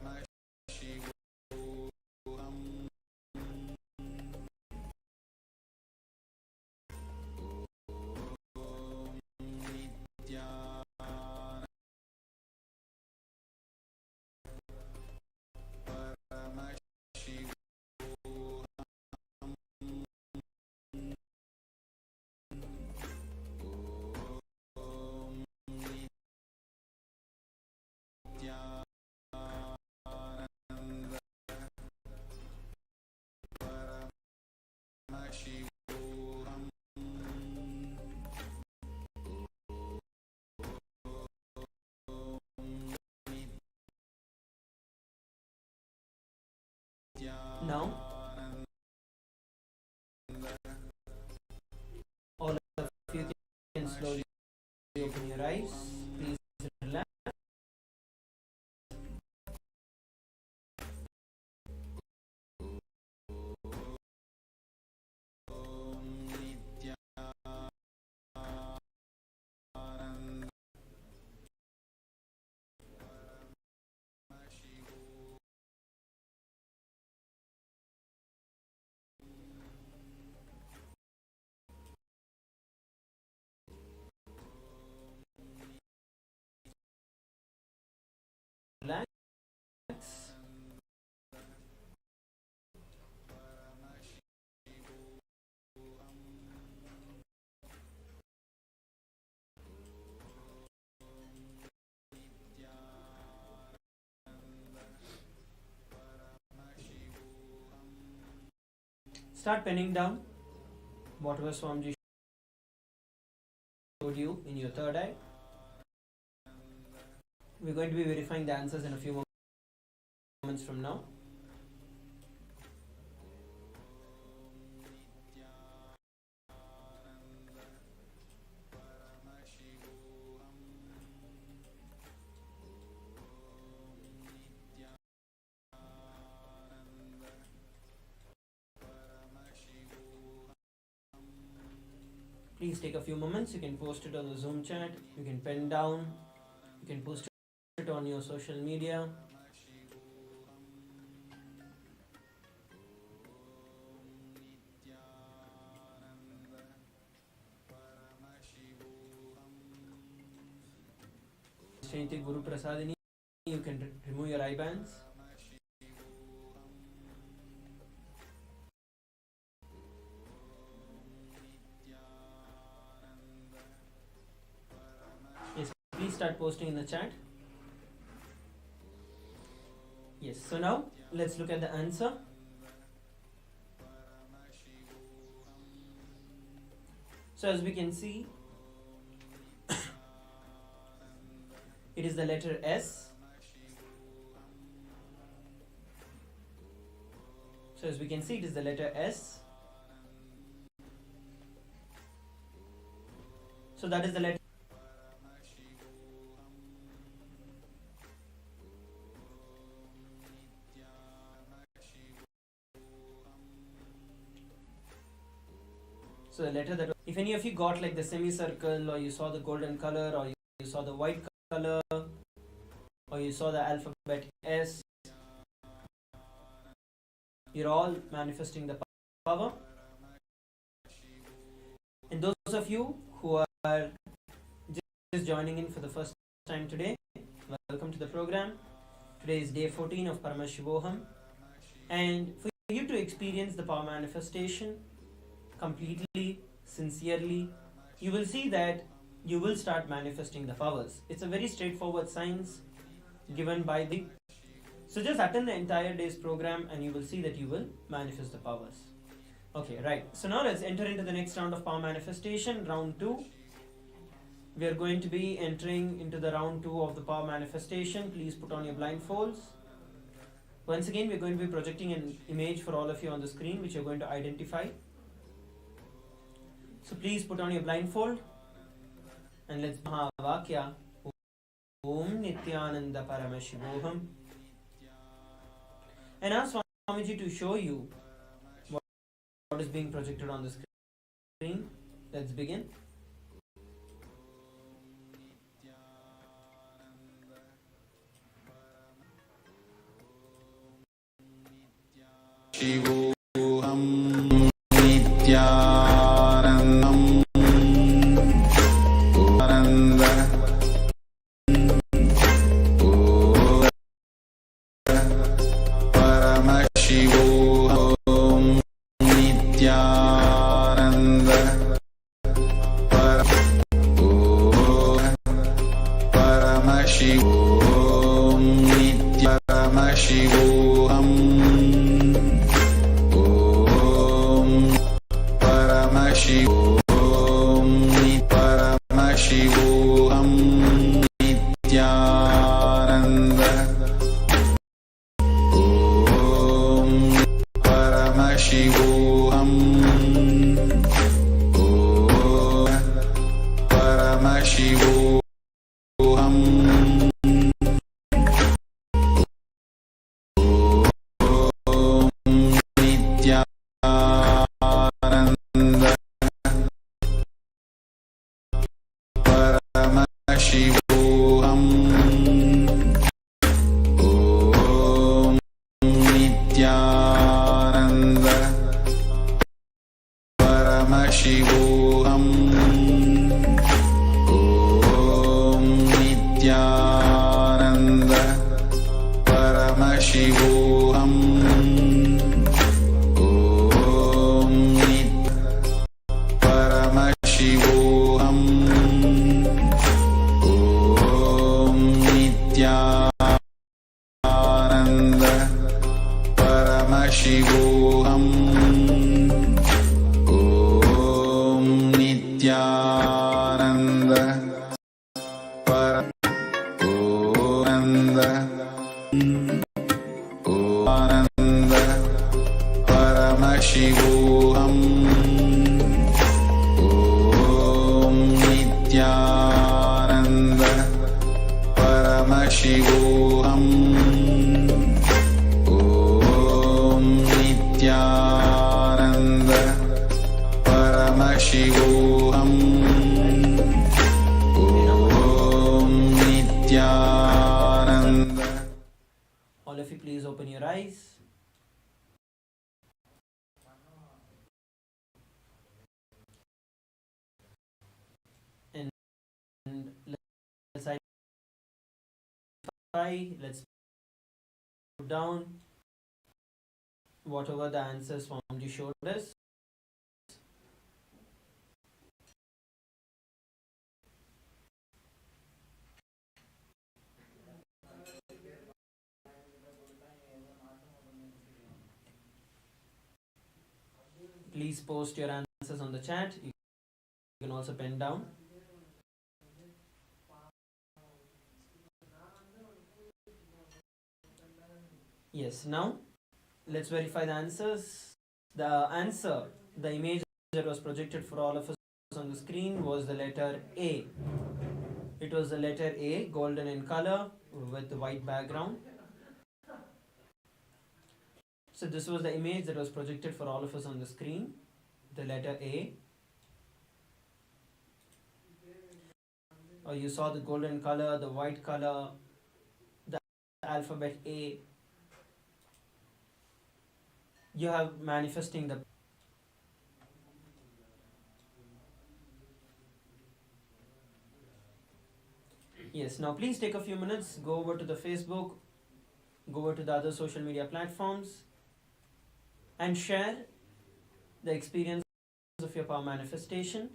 Om Nithyananda Now, all of you can slowly open your eyes. Please relax. Relax. Start penning down whatever Swamiji showed you in your third eye. We're going to be verifying the answers in a few moments from now. Please take a few moments. You can post it on the Zoom chat. You can pen down. You can post it on your social media. Shanti Guru Prasadini. You can remove your eye bands. Yes, please start posting in the chat. Yes, so now let's look at the answer. So as we can see, it is the letter S. So as we can see, it is the letter S. So that is the letter. So the letter that, if any of you got like the semicircle, or you saw the golden color, or you saw the white color, or you saw the alphabet S, you're all manifesting the power. And those of you who are just joining in for the first time today, welcome to the program. Today is day 14 of Paramashivoham, and for you to experience the power manifestation completely, sincerely, you will see that you will start manifesting the powers. It's a very straightforward science given by the. So just attend the entire day's program and you will see that you will manifest the powers. Okay, right. So now let's enter into the next round of power manifestation, round 2. We are going to be entering into the round 2 of the power manifestation. Please put on your blindfolds. Once again, we are going to be projecting an image for all of you on the screen, which you're going to identify. So please put on your blindfold and let's Mahavakya Om Nithyananda Paramashivoham, and ask Swamiji to show you what is being projected on the screen. Let's begin. Shivoham Nithyanandam Ananda Paramashivoham Nithyananda Paramashivoham Paramashivoham Paramashivoham Nithyananda Om Paramashivoham Paramashivoham Nithyananda Paramashivoham Om Nithyananda Paramashivoham Om Nithyananda Paramashivoham Om Paramashivoham Om Nithyananda Paramashivoham Om Nithyananda Paramashivoham Om Nithyananda Paramashivoham Om Nithyananda Paramashivoham Om Nithyananda. All of you, please open your eyes. And let's identify, let's put down whatever the answers Swamiji showed us. Please post your answers on the chat. You can also pen down. Yes, now let's verify the answers. The answer, the image that was projected for all of us on the screen was the letter A. It was the letter A, golden in color with the white background. So this was the image that was projected for all of us on the screen, the letter A. You saw the golden color, the white color, the alphabet A. You have manifesting the yes. Now please take a few minutes, go over to the Facebook, go over to the other social media platforms and share the experience of your power manifestation.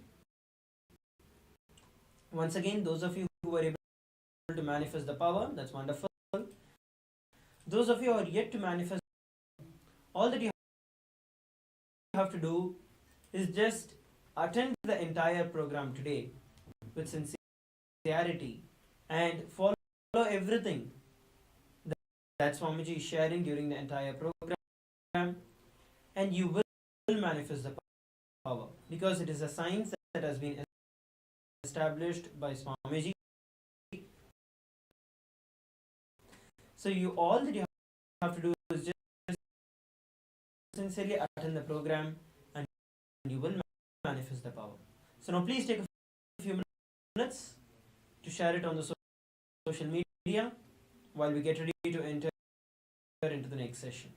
Once again, those of you who were able to manifest the power, that's wonderful. Those of you who are yet to manifest, all that you have to do is just attend the entire program today with sincerity and follow everything that Swamiji is sharing during the entire program, and you will manifest the power, because it is a science that has been established by Swamiji. So all that you have to do is just sincerely attend the program and you will manifest the power. So now please take a few minutes to share it on the social media while we get ready to enter into the next session.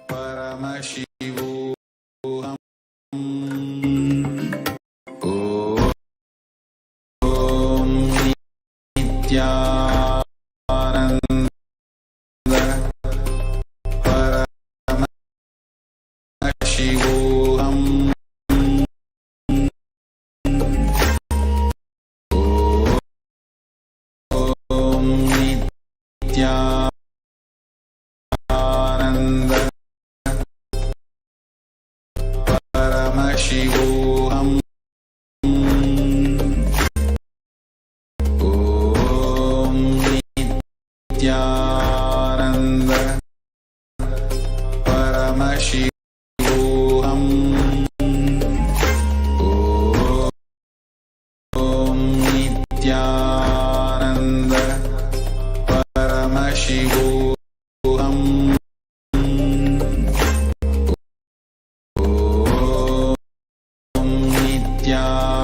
Paramashivoham. Om Nithyananda Paramashivoham. Om Nithyananda Paramashivoham. Om Nithyananda Paramashivoham. Om Nithyananda Paramashivoham. Om Nithyananda